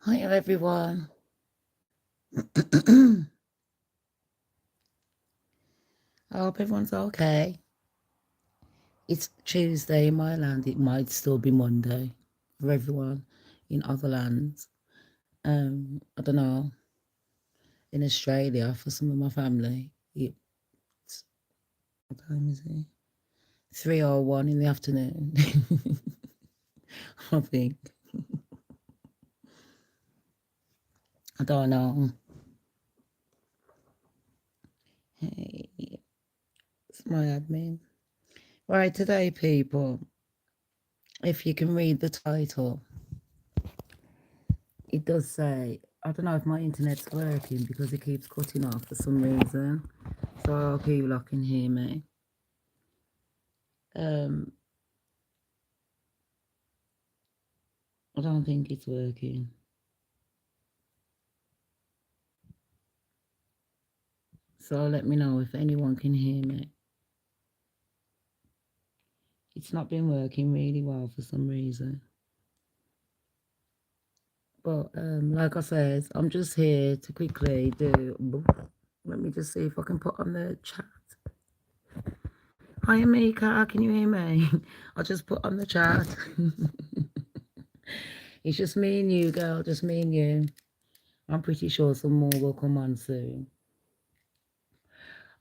Hi everyone. I hope everyone's okay. It's Tuesday in my land. It might still be Monday for everyone in other lands. I don't know. In Australia, for some of my family, it's what time is it? 3:01 in the afternoon. I think. I don't know. Hey, it's my admin. Right, today, people, if you can read the title, it does say, I don't know if my internet's working because it keeps cutting off for some reason. So I hope you lot can hear me. Um, I don't think it's working. So let me know if anyone can hear me. It's not been working really well for some reason. But like I said, I'm just here to quickly do. Let me just see if I can put on the chat. Hi, Amika, can you hear me? I'll just put on the chat. It's just me and you, girl, just me and you. I'm pretty sure some more will come on soon.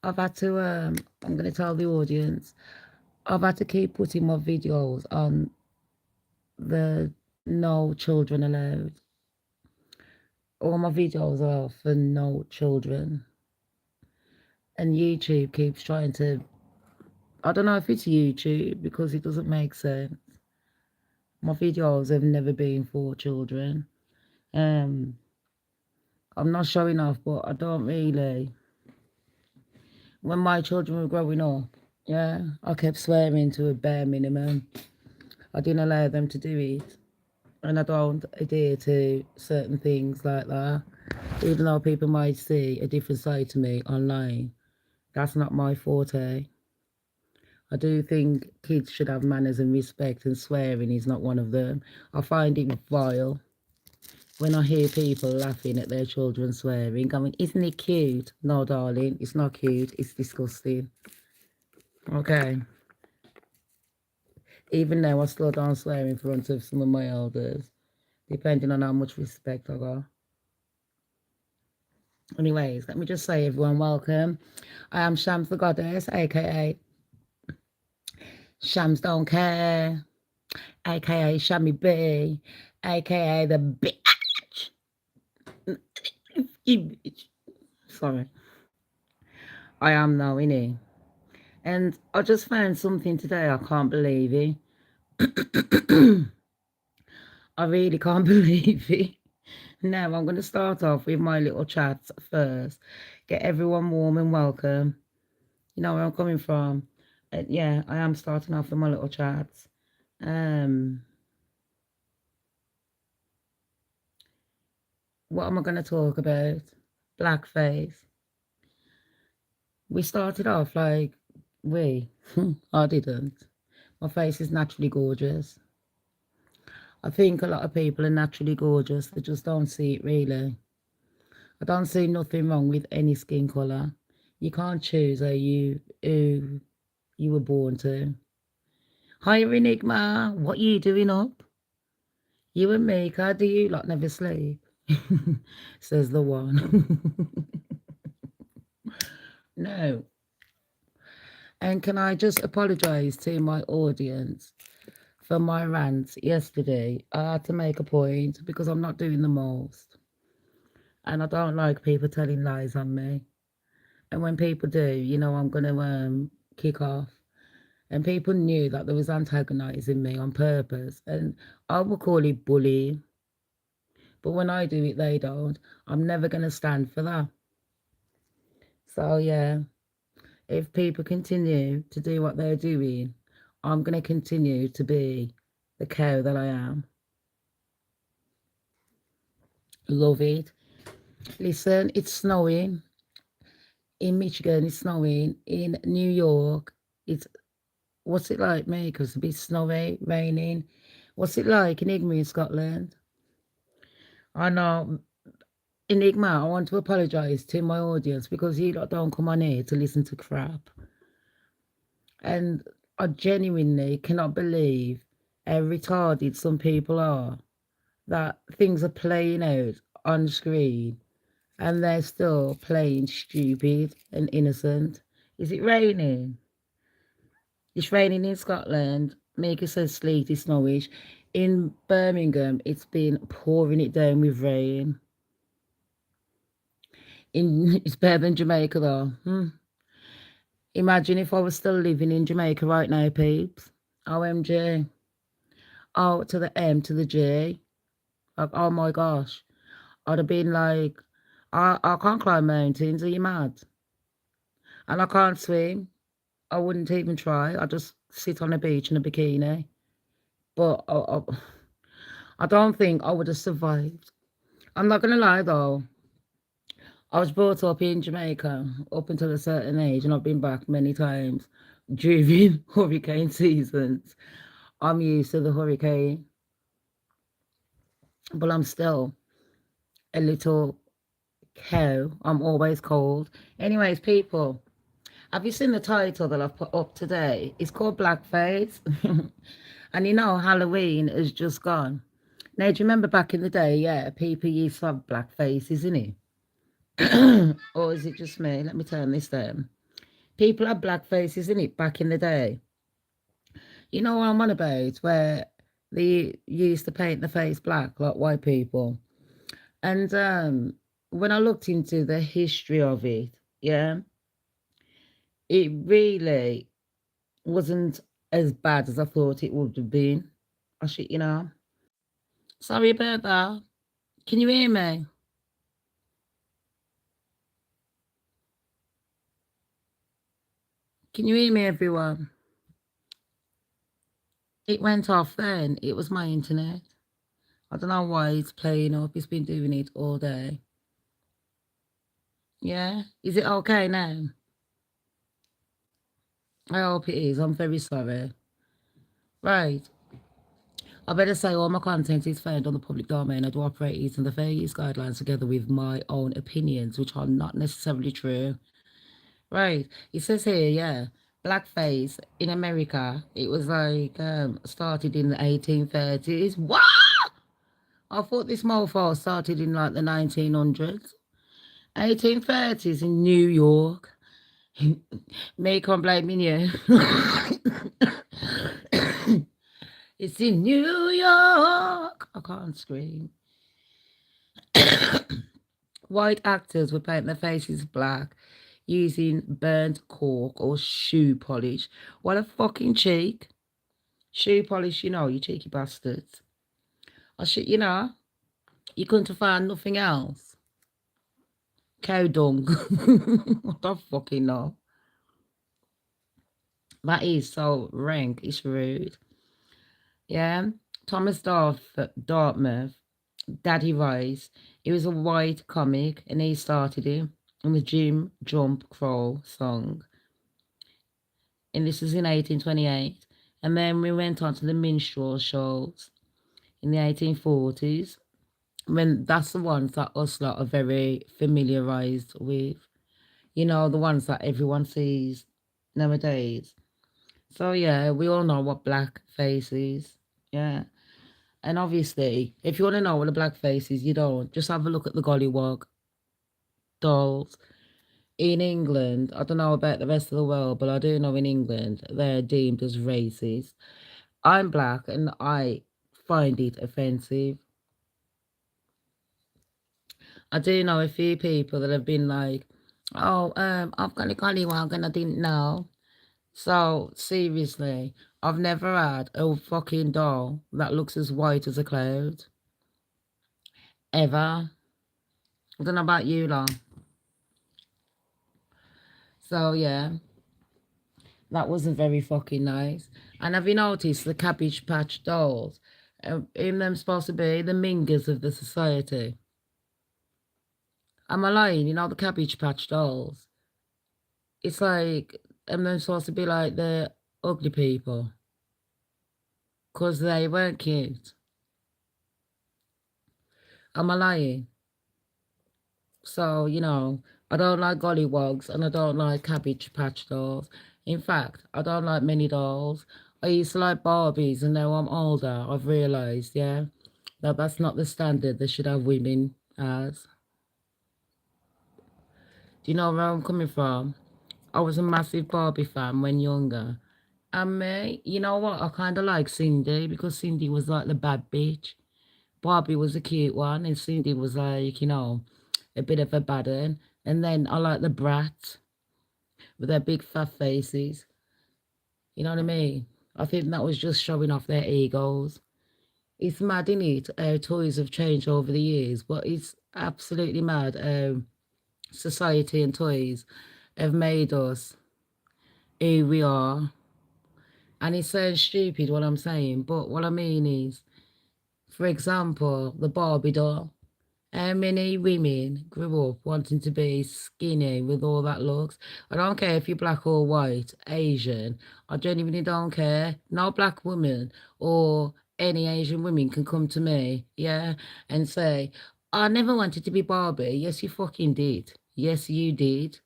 I've had to, I'm going to tell the audience, I've had to keep putting my videos on the no children allowed. All my videos are for no children. And YouTube keeps trying to, I don't know if it's YouTube because it doesn't make sense. My videos have never been for children. Um, I'm not showing off, but I don't really. When my children were growing up, yeah, I kept swearing to a bare minimum. I didn't allow them to do it. And I don't adhere to certain things like that. Even though people might see a different side to me online, that's not my forte. I do think kids should have manners and respect, and swearing is not one of them. I find it vile when I hear people laughing at their children swearing, going, isn't it cute? No, darling, it's not cute. It's disgusting. Okay. Even though I still don't swear in front of some of my elders, depending on how much respect I got. Anyways, let me just say, everyone, welcome. I am Shamz the Goddess, aka Shams Don't Care, aka Shammy B, aka the bitch. You bitch. Sorry. I am now, innit? And I just found something today, I can't believe it. I really can't believe it. Now, I'm going to start off with my little chats first. Get everyone warm and welcome. You know where I'm coming from. Yeah, I am starting off with my little chats. What am I going to talk about? Blackface. We started off like, I didn't. My face is naturally gorgeous. I think a lot of people are naturally gorgeous. They just don't see it really. I don't see nothing wrong with any skin colour. You can't choose who you were born to. Hi, Enigma. What you doing up? You and me, how do you like never sleep? Says the one. No. And can I just apologise to my audience for my rant yesterday? I had to make a point because I'm not doing the most. And I don't like people telling lies on me. And when people do, I'm going to kick off. And people knew that there was antagonising me on purpose. And I will call it bullying. But when I do it, they don't. I'm never going to stand for that. So, yeah, if people continue to do what they're doing, I'm going to continue to be the cow that I am. Love it. Listen, it's snowing. In Michigan, it's snowing. In New York, it's, what's it like, me? Because it's a bit snowy, raining. What's it like in England, Scotland? I know. Enigma, I want to apologise to my audience because you lot don't come on here to listen to crap. And I genuinely cannot believe how retarded some people are that things are playing out on screen and they're still playing stupid and innocent. Is it raining? It's raining in Scotland. Mika says sleety, snowish. In Birmingham, it's been pouring it down with rain. It's better than Jamaica though. Imagine if I was still living in Jamaica right now, peeps. OMG. O to the M to the G. Like, oh my gosh. I'd have been like, I can't climb mountains. Are you mad? And I can't swim. I wouldn't even try. I'd just sit on a beach in a bikini. But I don't think I would have survived. I'm not going to lie though. I was brought up in Jamaica up until a certain age, and I've been back many times during hurricane seasons. I'm used to the hurricane, but I'm still a little cow. I'm always cold. Anyways, people, have you seen the title that I've put up today? It's called Blackface. And you know, Halloween has just gone. Now, do you remember back in the day, yeah, people used to have blackface, isn't it? Or is it just me? Let me turn this down. People had blackface, isn't it, back in the day? You know what I'm on about, where they used to paint the face black like white people. And when I looked into the history of it, yeah, it really wasn't as bad as I thought it would have been. I shit, you know. Sorry about that. Can you hear me? Can you hear me, everyone? It went off then. It was my internet. I don't know why it's playing up. It's been doing it all day. Yeah? Is it okay now? I hope it is. I'm very sorry. Right. I better say all my content is found on the public domain. I do operate using the fair use guidelines together with my own opinions, which are not necessarily true. Right. It says here, yeah, blackface in America, it was like started in the 1830s. What? I thought this mofo started in like the 1900s. 1830s in New York. Me can't blame me, you. It's in New York. I can't scream. White actors would paint their faces black using burnt cork or shoe polish. What a fucking cheek. Shoe polish, you know, you cheeky bastards. I shit, you know, you couldn't find nothing else. Cow dung. I don't fucking know. That is so rank. It's rude. Yeah. Thomas Dartmouth, Daddy Rice. He was a white comic and he started it in the Jim Jump Crow song. And this was in 1828. And then we went on to the minstrel shows in the 1840s. When that's the ones that us lot are very familiarized with. You know, the ones that everyone sees nowadays. So yeah, we all know what blackface is. Yeah. And obviously, if you want to know what a blackface is, you don't. Just have a look at the Gollywog dolls. In England, I don't know about the rest of the world, but I do know in England, they're deemed as racist. I'm black and I find it offensive. I do know a few people that have been like, oh, I've got a Gollywog and I didn't know. So, seriously, I've never had a fucking doll that looks as white as a cloud. Ever. I don't know about you, lot. So, yeah, that wasn't very fucking nice. And have you noticed the Cabbage Patch dolls? In them supposed to be the mingers of the society. Am I lying? You know the Cabbage Patch dolls? It's like, and they're supposed to be like the ugly people. Because they weren't cute. Am I lying? So, I don't like gollywogs and I don't like Cabbage Patch dolls. In fact, I don't like many dolls. I used to like Barbies and now I'm older, I've realised, yeah, that that's not the standard they should have women as. Do you know where I'm coming from? I was a massive Barbie fan when younger. And me, you know what? I kind of like Cindy because Cindy was like the bad bitch. Barbie was a cute one, and Cindy was like, a bit of a bad one. And then I like the brats with their big fat faces. You know what I mean? I think that was just showing off their egos. It's mad, innit? Toys have changed over the years, but it's absolutely mad. Society and toys have made us who we are. And it sounds stupid what I'm saying, but what I mean is, for example, the Barbie doll. How many women grew up wanting to be skinny with all that looks? I don't care if you're black or white, Asian. I genuinely don't care. No black woman or any Asian women can come to me, yeah, and say, I never wanted to be Barbie. Yes, you fucking did. Yes, you did.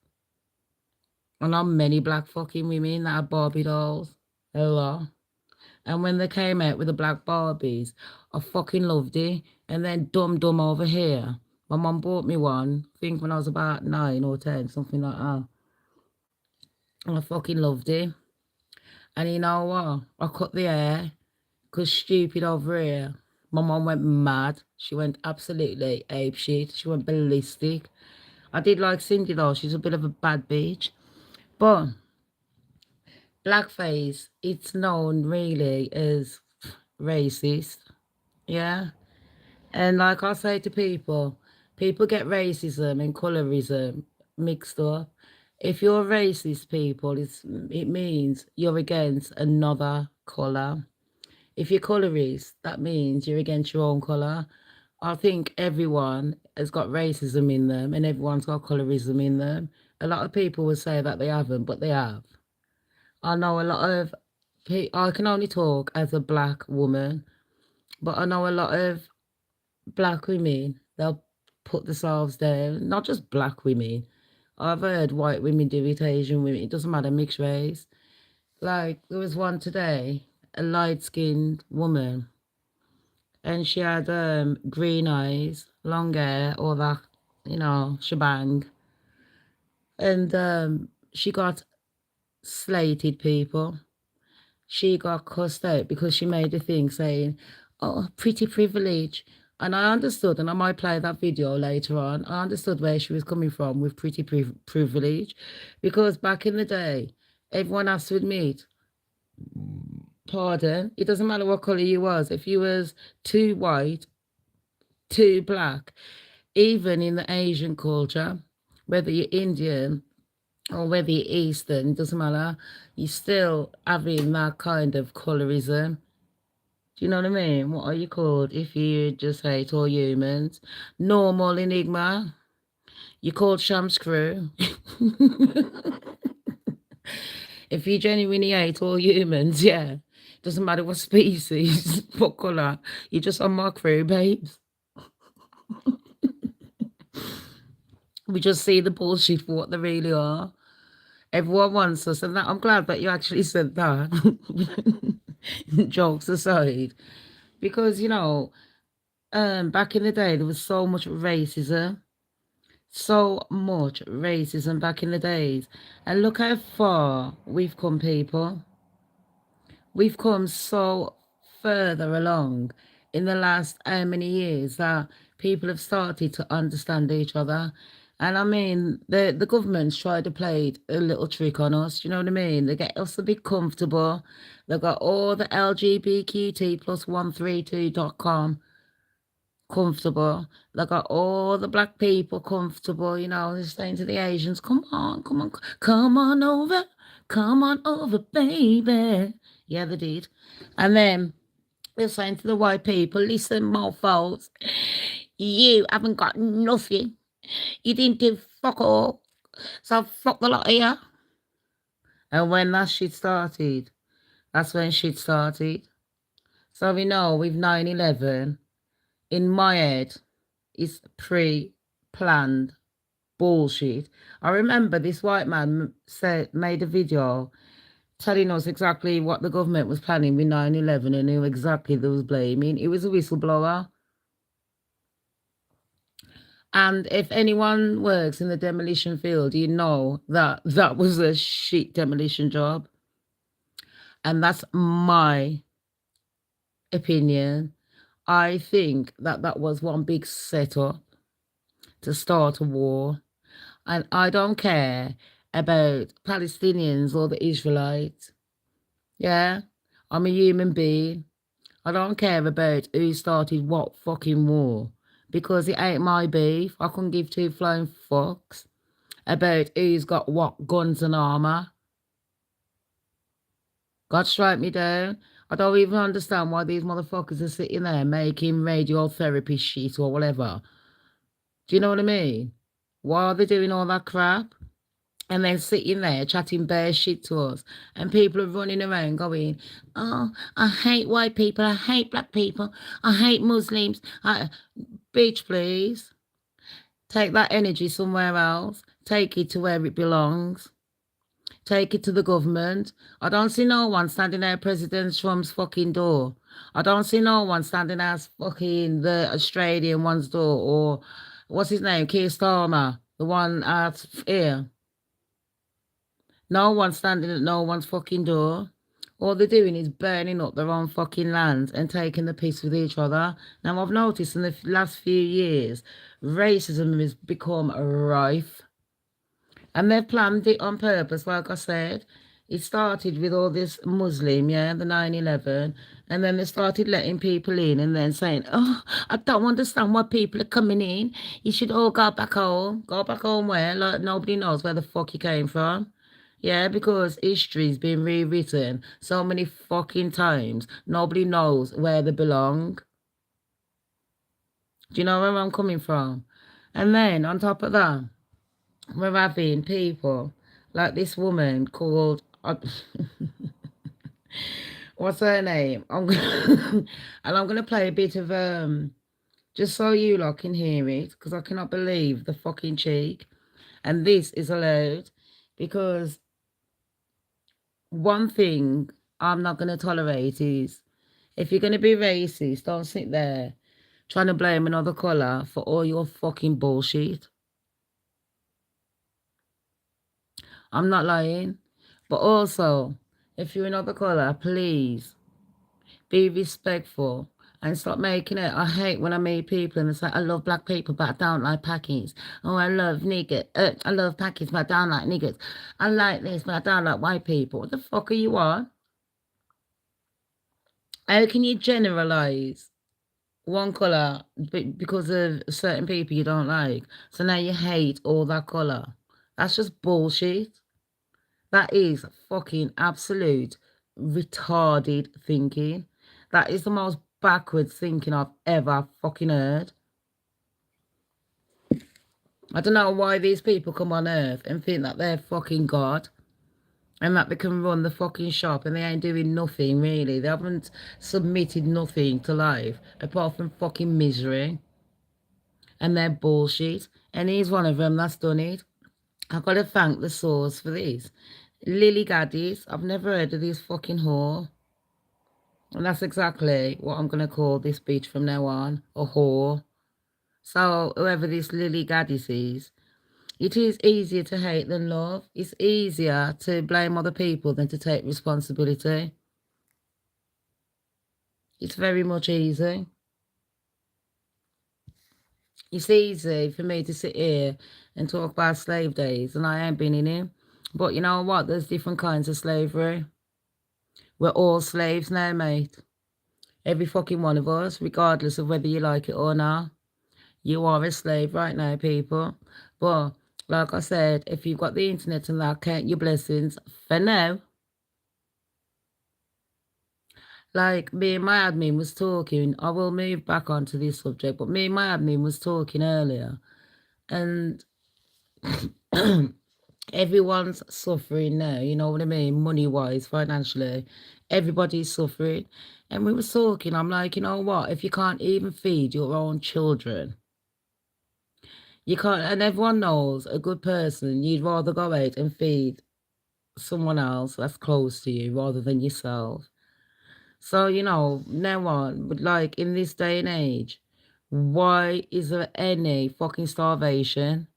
And not many black fucking women that are Barbie dolls. Hello. And when they came out with the black Barbies, I fucking loved it. And then Dum over here. My mum bought me one, I think when I was about 9 or 10, something like that. And I fucking loved it. And you know what? I cut the hair because stupid over here. My mum went mad. She went absolutely apeshit. She went ballistic. I did like Cindy though. She's a bit of a bad bitch. But blackface, it's known really as racist. Yeah. And like I say to people, people get racism and colorism mixed up. If you're racist, people, it means you're against another colour. If you're colourist, that means you're against your own colour. I think everyone has got racism in them and everyone's got colorism in them. A lot of people will say that they haven't, but they have. I know a lot of I can only talk as a black woman, but I know a lot of black women, they'll put themselves down. Not just black women. I've heard white women do it, Asian women. It doesn't matter, mixed race. Like, there was one today, a light-skinned woman, and she had green eyes, long hair, all that, shebang. And she got slated, people. She got cussed out because she made a thing saying, oh, pretty privilege. And I understood, and I might play that video later on. I understood where she was coming from with pretty privilege, because back in the day, everyone has to admit, pardon, it doesn't matter what color you was. If you was too white, too black, even in the Asian culture, whether you're Indian or whether you're Eastern, doesn't matter, you still having that kind of colorism. Do you know what I mean? What are you called if you just hate all humans? Normal Enigma. You called Shamz crew. If you genuinely hate all humans, yeah. Doesn't matter what species, what colour. You're just on my crew, babes. We just see the bullshit for what they really are. Everyone wants us, and that I'm glad that you actually said that. Jokes aside. Because, back in the day, there was so much racism. So much racism back in the days. And look how far we've come, people. We've come so further along in the last how many years that people have started to understand each other. And I mean, the government's tried to play a little trick on us. You know what I mean? They get us a bit comfortable. They've got all the LGBTQ plus 132.com comfortable. They got all the black people comfortable, they're saying to the Asians, come on, come on over, baby. Yeah, they did. And then they're saying to the white people, listen, mofos, you haven't got nothing. You didn't do fuck all. So fuck the lot of you. And when that shit started, that's when shit started. So we know with 9/11, in my head, is pre-planned bullshit. I remember this white man made a video telling us exactly what the government was planning with 9/11 and who exactly they was blaming. It was a whistleblower. And if anyone works in the demolition field, you know that that was a shit demolition job. And that's my opinion. I think that that was one big setup to start a war. And I don't care about Palestinians or the Israelites. Yeah, I'm a human being. I don't care about who started what fucking war because it ain't my beef. I couldn't give two flying fucks about who's got what guns and armour. God strike me down. I don't even understand why these motherfuckers are sitting there making radiotherapy shit or whatever. Do you know what I mean? Why are they doing all that crap? And they're sitting there chatting bare shit to us. And people are running around going, oh, I hate white people. I hate black people. I hate Muslims. Bitch, please. Take that energy somewhere else. Take it to where it belongs. Take it to the government. I don't see no one standing at President Trump's fucking door. I don't see no one standing at fucking the Australian one's door or what's his name, Keir Starmer, the one out here. No one's standing at no one's fucking door. All they're doing is burning up their own fucking land and taking the piss with each other. Now, I've noticed in the last few years, racism has become rife. And they've planned it on purpose, like I said. It started with all this Muslim, yeah, the 9/11. And then they started letting people in and then saying, oh, I don't understand why people are coming in. You should all go back home. Go back home where? Like nobody knows where the fuck you came from. Yeah, because history's been rewritten so many fucking times. Nobody knows where they belong. Do you know where I'm coming from? And then on top of that, we're having people like this woman called, what's her name? And I'm gonna play a bit of just so you lot can hear it, because I cannot believe the fucking cheek. And this is allowed because one thing I'm not gonna tolerate is if you're gonna be racist, don't sit there trying to blame another colour for all your fucking bullshit. I'm not lying. But also, if you're another colour, please be respectful and stop making it. I hate when I meet people and it's like, I love black people, but I don't like Pakis. Oh, I love niggas. I love Pakis, but I don't like niggas. I like this, but I don't like white people. What the fuck are you on? How can you generalise one colour because of certain people you don't like? So now you hate all that colour. That's just bullshit. That is fucking absolute retarded thinking. That is the most backwards thinking I've ever fucking heard. I don't know why these people come on earth and think that they're fucking God and that they can run the fucking shop and they ain't doing nothing really. They haven't submitted nothing to life apart from fucking misery and their bullshit. And he's one of them that's done it. I've got to thank the source for this. Lilly Gaddis, I've never heard of this fucking whore. And that's exactly what I'm going to call this bitch from now on, a whore. So whoever this Lilly Gaddis is, it is easier to hate than love. It's easier to blame other people than to take responsibility. It's very much easy. It's easy for me to sit here and talk about slave days, and I ain't been in it. But you know what? There's different kinds of slavery. We're all slaves now, mate. Every fucking one of us, regardless of whether you like it or not. You are a slave right now, people. But like I said, if you've got the internet and that, count your blessings for now. Like me and my admin was talking, I will move back onto this subject, but me and my admin was talking earlier, and everyone's suffering now, you know what I mean? Money-wise, financially. Everybody's suffering. And we were talking, I'm like, you know what? If you can't even feed your own children, You can't, and everyone knows a good person, you'd rather go out and feed someone else that's close to you rather than yourself. So, you know, now on, but like in this day and age, why is there any fucking starvation?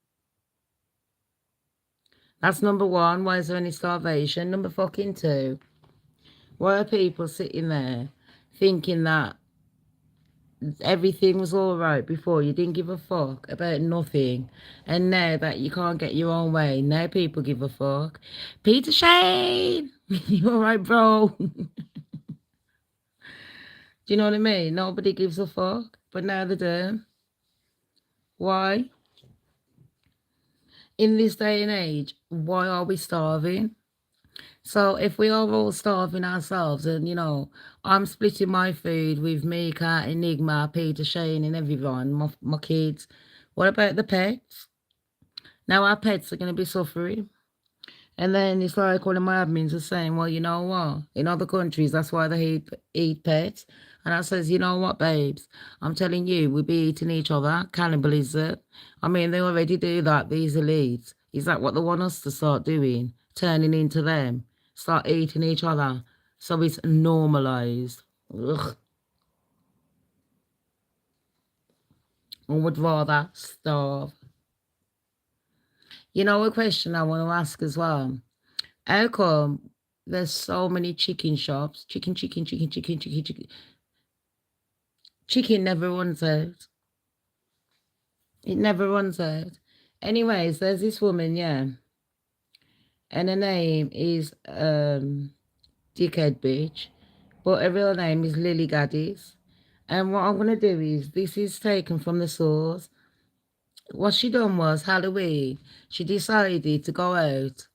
That's number one. Why is there any starvation? Number fucking two, why are people sitting there thinking that everything was all right before? You didn't give a fuck about nothing. And now that you can't get your own way, now people give a fuck. Peter Shane, you all right, bro? Do you know what I mean? Nobody gives a fuck, but now they do. Why? In this day and age, why are we starving? So if we are all starving ourselves and, you know, I'm splitting my food with Mika, Enigma, Peter, Shane and everyone, my kids, what about the pets? Now our pets are going to be suffering. And then it's like one of my admins are saying, well, you know what? In other countries, that's why they eat pets. And I says, you know what, babes? I'm telling you, we'll be eating each other. Cannibalism. I mean, they already do that, these elites. Is that what they want us to start doing? Turning into them. Start eating each other. So it's normalised. Ugh. I would rather starve. You know, a question I want to ask as well. How come there's so many chicken shops? Chicken. Chicken never runs out. It never runs out. Anyways, there's this woman, yeah. And her name is Dickhead Bitch. But her real name is Lilly Gaddis. And what I'm gonna do is this is taken from the source. What she done was Halloween, she decided to go out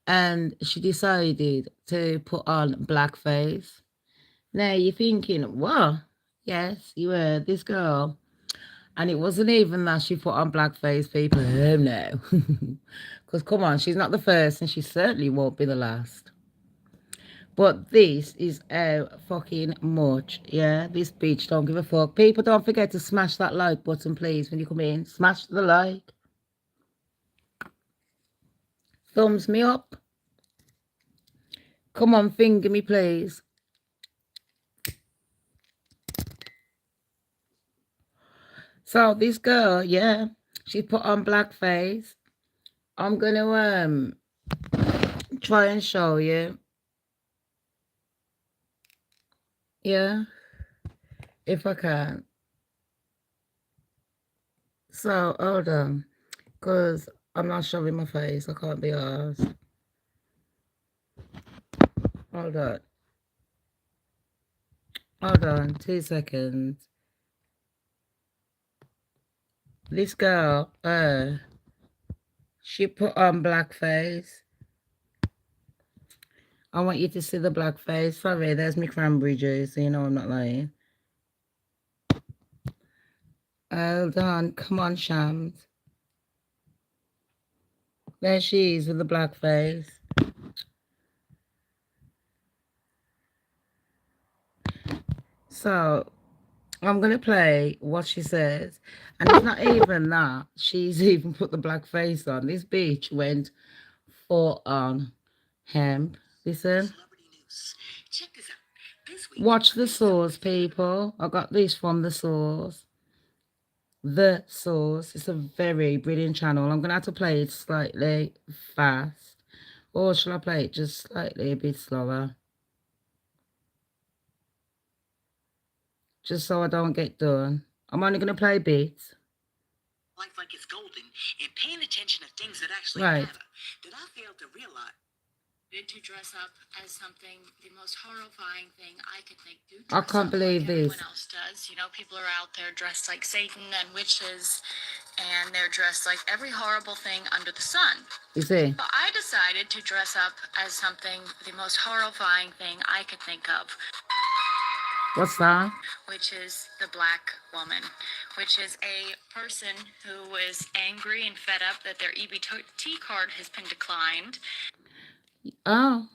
and she decided to put on blackface. Now you're thinking, what? Yes, you were this girl. And it wasn't even that she put on blackface, people. Oh no. Because come on, she's not the first and she certainly won't be the last. But this is how fucking much, yeah? This bitch don't give a fuck. People, don't forget to smash that like button, please, when you come in. Smash the like. Thumbs me up. Come on, finger me, please. So this girl, yeah, she put on blackface. I'm gonna try and show you. Yeah, if I can. So hold on, because I'm not showing my face. I can't be asked. Hold on. Hold on, 2 seconds. This girl, she put on blackface. I want you to see the blackface. Sorry, there's my cranberry juice, so you know I'm not lying. Hold on, come on, Shamz. There she is with the blackface. So I'm going to play what she says. And it's not even that. She's even put the black face on. This bitch went full on hemp. Listen. Check this out. Watch the source, people. I got this from the source. The source. It's a very brilliant channel. I'm going to have to play it slightly fast. Or shall I play it just slightly a bit slower? Just so I don't get done. I'm only going to play bits. Life like it's golden and paying attention to things that actually matter. Did I fail to realize? To dress up as something, the most horrifying thing I could think. I can't believe this. Everyone else does. You know, people are out there dressed like Satan and witches, and they're dressed like every horrible thing under the sun. You see? So I decided to dress up as something, the most horrifying thing I could think of. What's that? Which is the black woman, which is a person who is angry and fed up that their EBT card has been declined. Oh.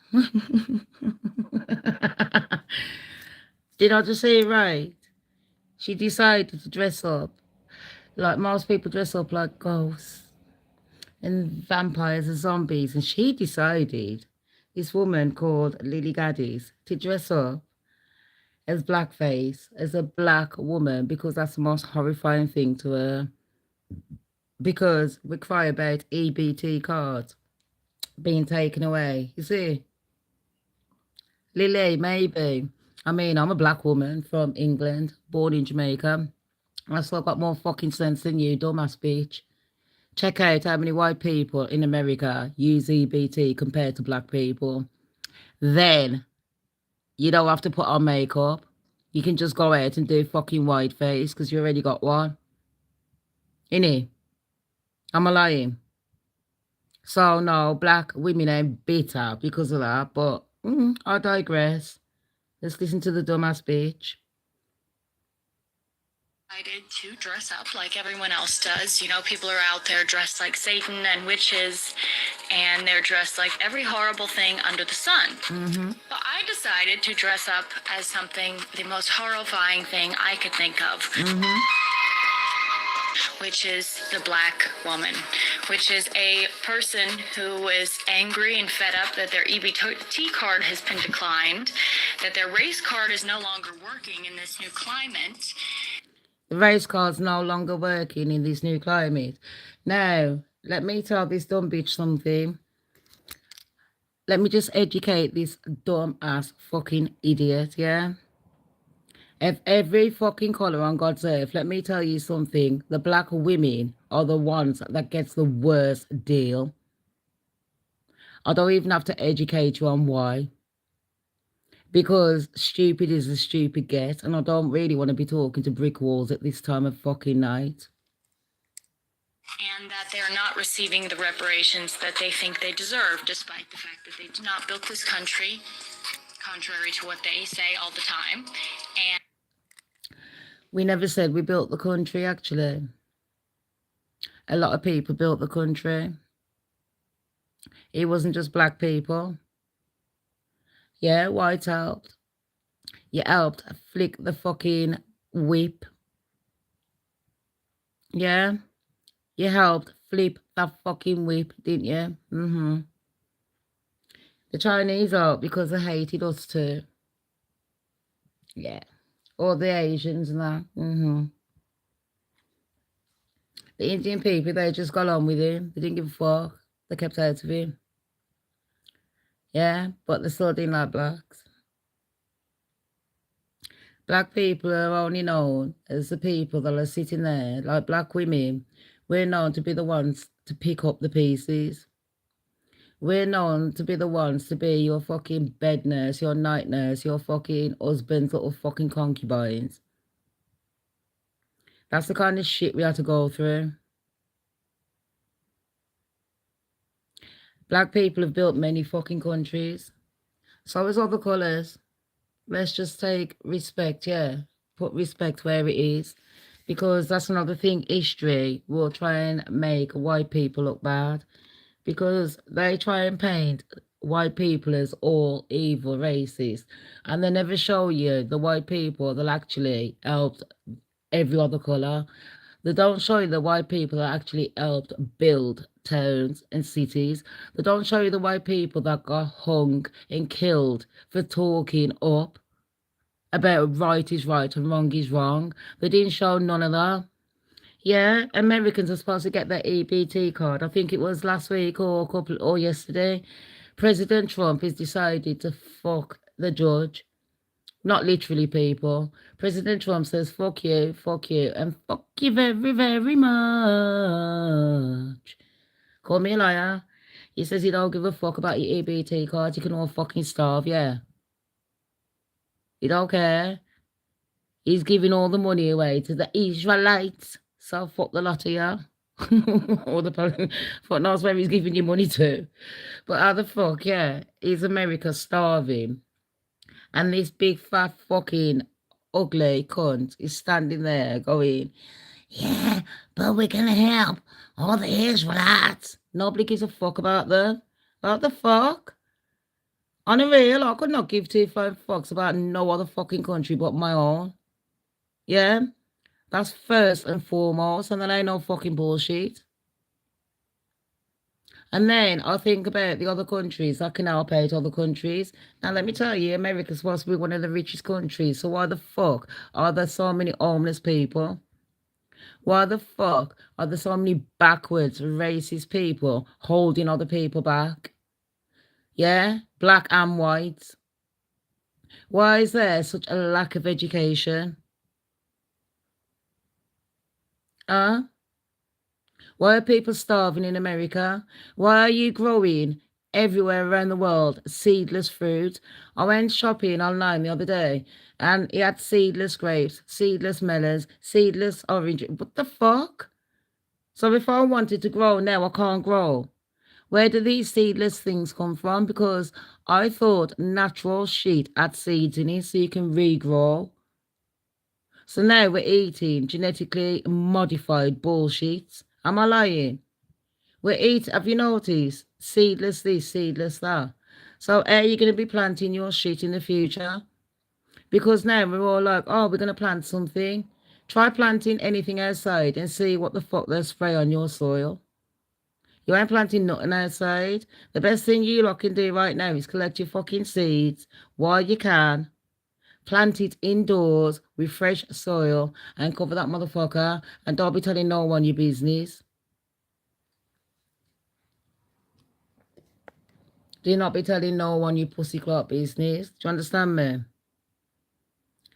Did I just say it right? She decided to dress up Like most people dress up like ghosts and vampires and zombies, and she decided, this woman called Lilly Gaddis, to dress up as blackface, as a black woman, because that's the most horrifying thing to her. Because we cry about EBT cards being taken away. You see, Lily, maybe. I mean, I'm a black woman from England, born in Jamaica. I still got more fucking sense than you, dumbass bitch. Check out how many white people in America use EBT compared to black people. Then you don't have to put on makeup. You can just go out and do fucking white face because you already got one. Innit? I'm a lying. So no, black women ain't bitter because of that, but I digress. Let's listen to the dumbass bitch. To dress up like everyone else does. You know, people are out there dressed like Satan and witches, and they're dressed like every horrible thing under the sun. But I decided to dress up as something, the most horrifying thing I could think of. Which is the black woman, which is a person who is angry and fed up that their EBT card has been declined, that their race card is no longer working in this new climate. The race card's no longer working in this new climate. Now, let me tell this dumb bitch something. Let me just educate this dumb ass fucking idiot, yeah? If every fucking colour on God's earth, let me tell you something. The black women are the ones that gets the worst deal. I don't even have to educate you on why. Because stupid is as stupid gets, and I don't really want to be talking to brick walls at this time of fucking night. And that they're not receiving the reparations that they think they deserve, despite the fact that they did not build this country, contrary to what they say all the time. And we never said we built the country, actually. A lot of people built the country. It wasn't just black people. Yeah, white helped. You helped flick the fucking whip. Yeah? You helped flip that fucking whip, didn't you? The Chinese helped because they hated us too. Yeah. Or the Asians and that. The Indian people, they just got on with him. They didn't give a fuck. They kept out of him. Yeah, but they still didn't like blacks. Black people are only known as the people that are sitting there, like black women. We're known to be the ones to pick up the pieces. We're known to be the ones to be your fucking bed nurse, your night nurse, your fucking husband's little fucking concubines. That's the kind of shit we have to go through. Black people have built many fucking countries. So has other colours. Let's just take respect, yeah. Put respect where it is. Because that's another thing, history will try and make white people look bad. Because they try and paint white people as all evil races. And they never show you the white people that actually helped every other colour. They don't show you the white people that actually helped build towns and cities. They don't show you the white people that got hung and killed for talking up about right is right and wrong is wrong. They didn't show none of that. Yeah, Americans are supposed to get their EBT card. I think it was last week or yesterday. President Trump has decided to fuck the judge. Not literally, people. President Trump says, fuck you, and fuck you very, very much. Call me a liar. He says he don't give a fuck about your EBT cards. You can all fucking starve, yeah. He don't care. He's giving all the money away to the Israelites. So fuck the lot of you. Or the fuck knows where he's giving you money to. But how the fuck, yeah, is America starving? And this big fat fucking ugly cunt is standing there going, yeah, but we're gonna help all the Israelites. Nobody gives a fuck about them. What the fuck? On a real, I could not give two fucks about no other fucking country but my own. Yeah? That's first and foremost, and then ain't no fucking bullshit. And then I think about the other countries that can help out other countries. Now, let me tell you, America's supposed to be one of the richest countries. So why the fuck are there so many homeless people? Why the fuck are there so many backwards, racist people holding other people back? Yeah, black and white. Why is there such a lack of education? Huh? Why are people starving in America? Why are you growing everywhere around the world seedless fruit? I went shopping online the other day and it had seedless grapes, seedless melons, seedless oranges. What the fuck? So if I wanted to grow now, I can't grow. Where do these seedless things come from? Because I thought natural shit had seeds in it so you can regrow. So now we're eating genetically modified bullshit. Am I lying? We're eating, have you noticed? Seedless this, seedless that. So are you going to be planting your shit in the future? Because now we're all like, oh, we're going to plant something. Try planting anything outside and see what the fuck they spray on your soil. You ain't planting nothing outside. The best thing you lot can do right now is collect your fucking seeds while you can. Plant it indoors with fresh soil and cover that motherfucker and don't be telling no one your business. Do not be telling no one your pussy clot business. Do you understand me?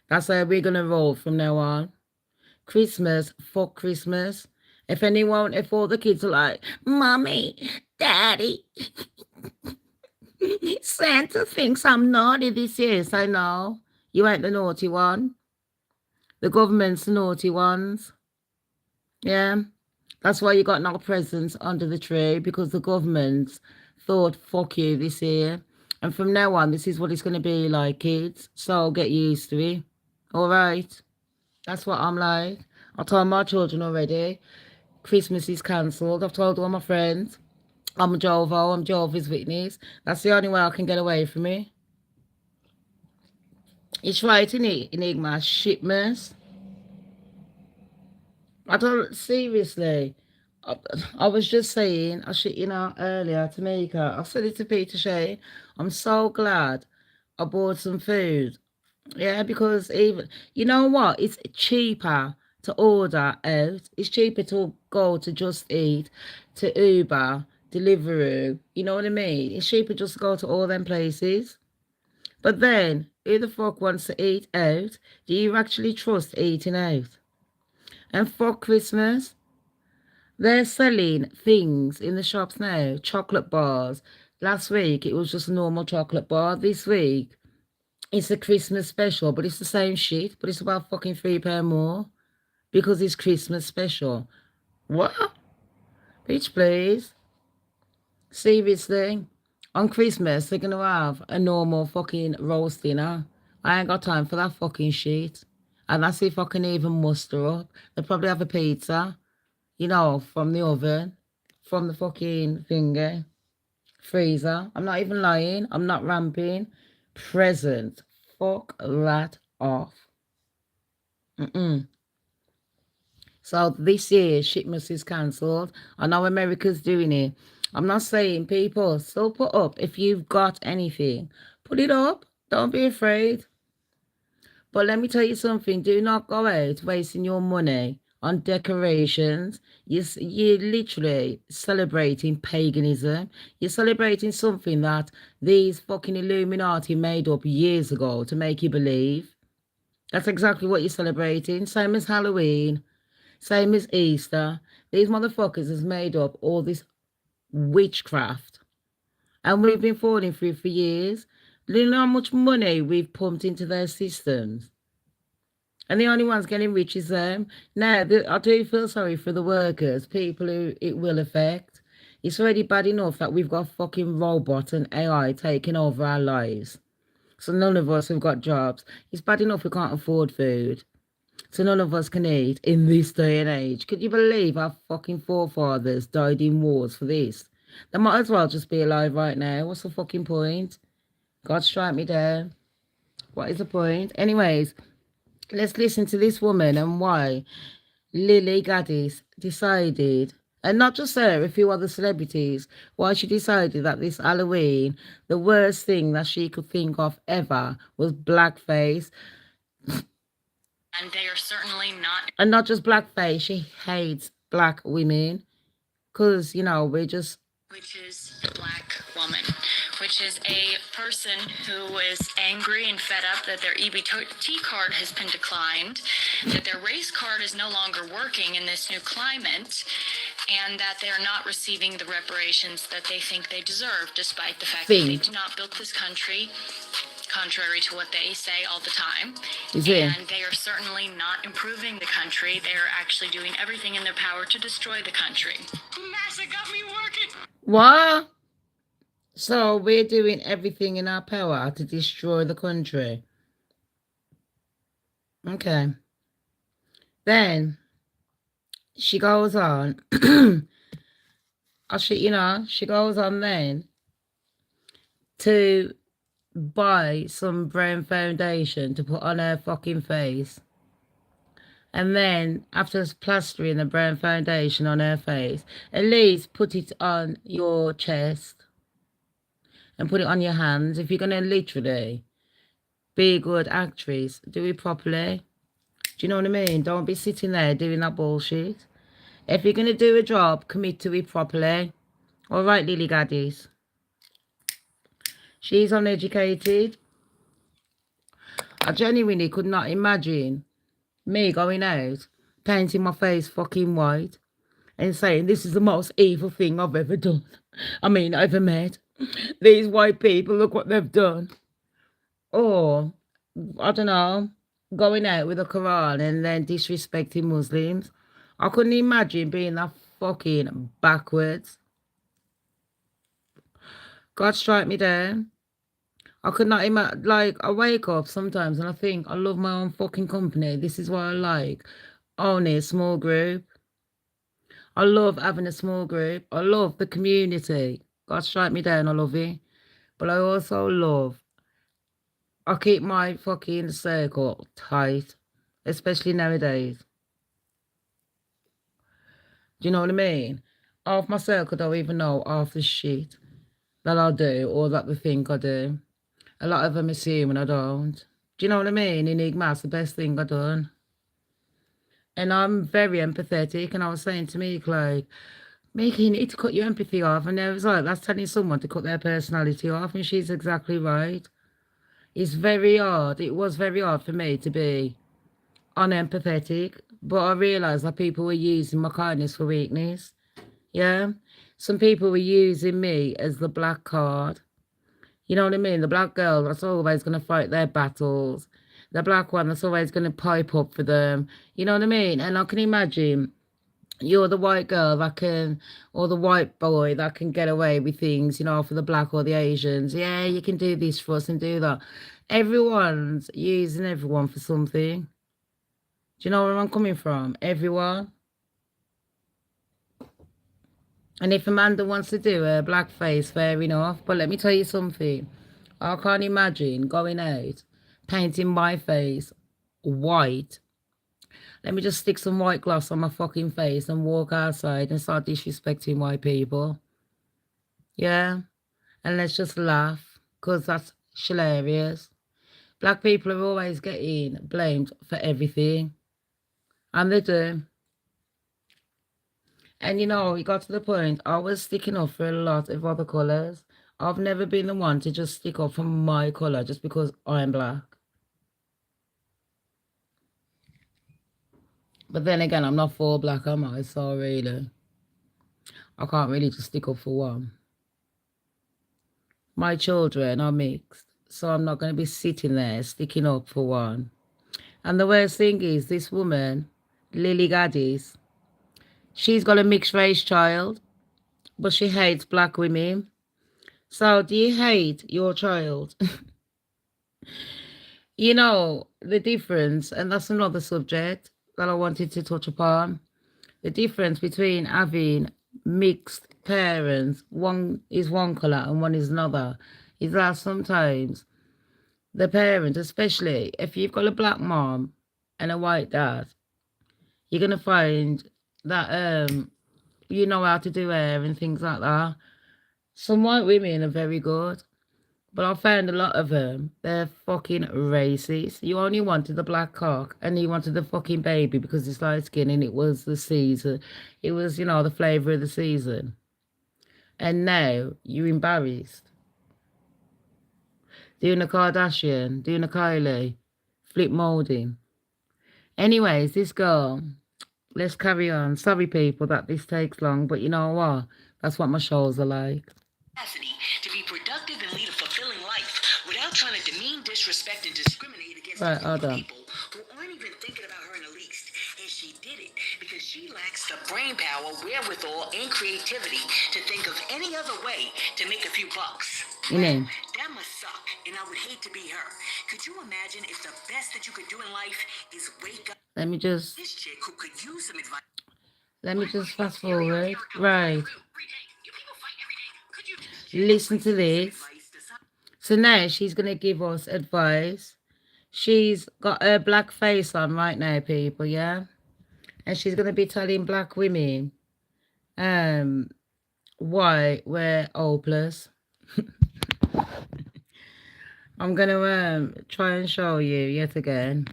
That's how we're going to roll from now on. Christmas, fuck Christmas. If all the kids are like, Mommy, Daddy, Santa thinks I'm naughty this year. So no, you ain't the naughty one. The government's the naughty ones. Yeah. That's why you got no presents under the tree, because the government thought, fuck you this year. And from now on, this is what it's going to be like, kids. So get used to it. All right. That's what I'm like. I told my children already. Christmas is cancelled. I've told all my friends. I'm Jehovah's Witness. That's the only way I can get away from it. It's right, innit? Enigma, shitmas. I don't, seriously. I was just saying, earlier to Mika, I said it to Peter Shay, I'm so glad I bought some food. Yeah, because even, you know what? It's cheaper to order out. It's cheaper to go to Just Eat, to Uber, Deliveroo. You know what I mean? It's cheaper just to go to all them places. But then, who the fuck wants to eat out? Do you actually trust eating out? And for Christmas, they're selling things in the shops now. Chocolate bars. Last week, it was just a normal chocolate bar. This week, it's a Christmas special, but it's the same shit, but it's about fucking £3 more because it's Christmas special. What? Bitch, please. Seriously. On Christmas, they're going to have a normal fucking roast dinner. I ain't got time for that fucking shit. And that's if I can even muster up. They'll probably have a pizza, you know, from the oven, from the fucking finger, freezer. I'm not even lying. I'm not ramping. Present. Fuck that off. So this year, shipments is cancelled. I know America's doing it. I'm not saying, people, still put up. If you've got anything, put it up. Don't be afraid. But let me tell you something. Do not go out wasting your money on decorations. You're literally celebrating paganism. You're celebrating something that these fucking Illuminati made up years ago to make you believe. That's exactly what you're celebrating. Same as Halloween. Same as Easter. These motherfuckers has made up all this witchcraft. And we've been falling for it for years. Do you know how much money we've pumped into their systems? And the only ones getting rich is them. Now, I do feel sorry for the workers, people who it will affect. It's already bad enough that we've got fucking robots and AI taking over our lives. So none of us have got jobs. It's bad enough we can't afford food. So none of us can eat in this day and age. Could you believe our fucking forefathers died in wars for this? They might as well just be alive right now. What's the fucking point? God strike me down. What is the point? Anyways, Let's listen to this woman and why Lilly Gaddis decided, and not just her, a few other celebrities, why she decided that this Halloween, the worst thing that she could think of ever was blackface. And they are certainly not. And not just blackface, she hates black women. Because, you know, we're just... Which is a black woman, which is a person who is angry and fed up that their EBT card has been declined, that their race card is no longer working in this new climate, and that they are not receiving the reparations that they think they deserve, despite the fact that they did not build this country, contrary to what they say all the time. And they are certainly not improving the country. They are actually doing everything in their power to destroy the country. NASA got me working. What? So we're doing everything in our power to destroy the country. Okay. Then she goes on. She goes on then to buy some brown foundation to put on her fucking face. And then after plastering the brown foundation on her face, at least put it on your chest and put it on your hands. If you're going to literally be a good actress, do it properly. Do you know what I mean? Don't be sitting there doing that bullshit. If you're going to do a job, commit to it properly. All right, Lilly Gaddis. She's uneducated. I genuinely could not imagine me going out, painting my face fucking white and saying this is the most evil thing I've ever done. Ever met. These white people, look what they've done. Or, I don't know, going out with a Quran and then disrespecting Muslims. I couldn't imagine being that fucking backwards. God strike me down. I could not imagine, like, I wake up sometimes and I think, I love my own fucking company. This is what I like. Owning a small group. I love having a small group. I love the community. God strike me down, I love it. But I also love, I keep my fucking circle tight. Especially nowadays. Do you know what I mean? Half my circle don't even know half the shit that I do or that they think I do. A lot of them assume and I don't. Do you know what I mean? Enigma's the best thing I've done. And I'm very empathetic. And I was saying to Meek, like, Meek, you need to cut your empathy off. And I was like, that's telling someone to cut their personality off. And she's exactly right. It's very hard. It was very hard for me to be unempathetic. But I realised that people were using my kindness for weakness. Yeah? Some people were using me as the black card. You know what I mean? The black girl that's always going to fight their battles. The black one that's always going to pipe up for them. You know what I mean? And I can imagine you're the white girl that can, or the white boy that can get away with things, you know, for the black or the Asians. Yeah, you can do this for us and do that. Everyone's using everyone for something. Do you know where I'm coming from? Everyone. And if Amanda wants to do a blackface, fair enough. But let me tell you something. I can't imagine going out, painting my face white. Let me just stick some white gloss on my fucking face and walk outside and start disrespecting white people. Yeah? And let's just laugh, because that's hilarious. Black people are always getting blamed for everything. And they do. And, you know, it got to the point, I was sticking up for a lot of other colours. I've never been the one to just stick up for my colour just because I'm black. But then again, I'm not for black, am I? So really, I can't really just stick up for one. My children are mixed, so I'm not going to be sitting there sticking up for one. And the worst thing is, this woman, Lilly Gaddis, she's got a mixed race child, but she hates black women. So do you hate your child? You know, the difference, and that's another subject that I wanted to touch upon. The difference between having mixed parents, one is one colour and one is another, is that sometimes the parent, especially if you've got a black mom and a white dad, you're going to find that you know how to do hair and things like that. Some white women are very good, but I found a lot of them, they're fucking racist. You only wanted the black cock and you wanted the fucking baby because it's light skin and it was the season. It was, you know, the flavour of the season. And now you're embarrassed. Doing a Kardashian, doing a Kylie, flip moulding. Anyways, this girl, let's carry on. Sorry, people, that this takes long, but you know what? That's what my shows are like. To be productive and lead a fulfilling life without trying to demean, disrespect, and discriminate against people who aren't even thinking about her in the least. And she did it because she lacks the brain power, wherewithal, and creativity to think of any other way to make a few bucks. That must suck, and I would hate to be her. Could you imagine if the best that you could do in life is wake up? Let me just this chick who could use some advice. Let me just fast forward. Right. Listen to this. So now she's going to give us advice. She's got her black face on right now, people, yeah? And she's going to be telling black women why we're hopeless. I'm going to try and show you yet again.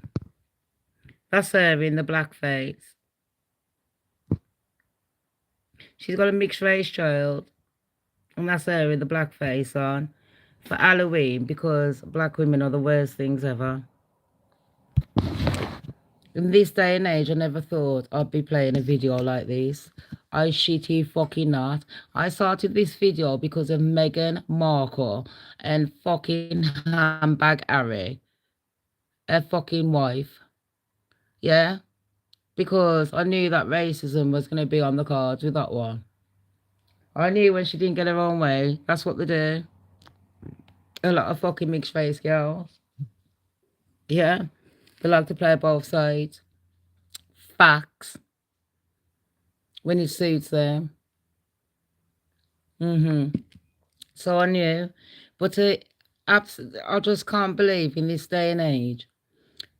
That's her in the black face. She's got a mixed race child. And that's her with the black face on for Halloween because black women are the worst things ever. In this day and age, I never thought I'd be playing a video like this. I shit you fucking not. I started this video because of Meghan Markle and fucking handbag Harry, her fucking wife. Yeah? Because I knew that racism was going to be on the cards with that one. I knew when she didn't get her own way, that's what they do. A lot of fucking mixed race girls. Yeah. They like to play both sides. Facts. When it suits them. So I knew. But I just can't believe in this day and age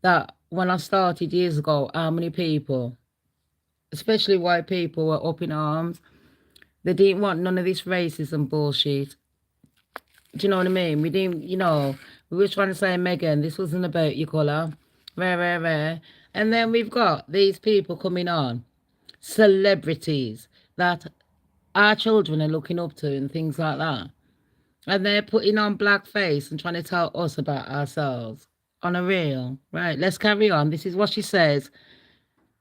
that when I started years ago, how many people, especially white people, were up in arms. They didn't want none of this racism bullshit. Do you know what I mean? We didn't, you know, we were trying to say, Meghan, this wasn't about your colour. Rare. And then we've got these people coming on, celebrities that our children are looking up to and things like that. And they're putting on blackface and trying to tell us about ourselves on a reel. Right, let's carry on. This is what she says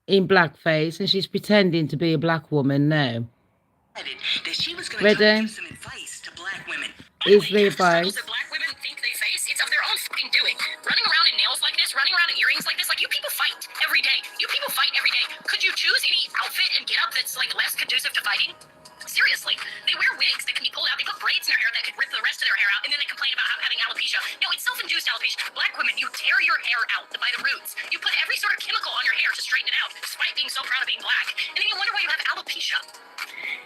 in blackface, and she's pretending to be a black woman now. That she was going to give some advice to black women. Is the advice? That black women think they face, it's of their own fucking doing. Running around in nails like this, running around in earrings like this, like you people fight every day. You people fight every day. Could you choose any outfit and get up that's like less conducive to fighting? Seriously, they wear wigs that can be pulled out. They put braids in their hair that could rip the rest of their hair out, and then they complain about having alopecia. No, it's self-induced alopecia. Black women, you tear your hair out by the roots. You put every sort of chemical on your hair to straighten it out, despite being so proud of being black. And then you wonder why you have alopecia.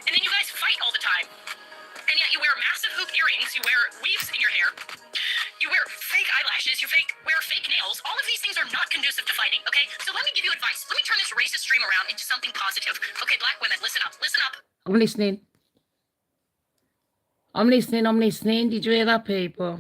And then you guys fight all the time. And yet you wear massive hoop earrings, you wear weaves in your hair, you wear fake eyelashes, you wear fake nails. All of these things are not conducive to fighting, okay? So let me give you advice. Let me turn this racist stream around into something positive. Okay, black women, listen up, listen up. I'm listening. Did you hear that, people?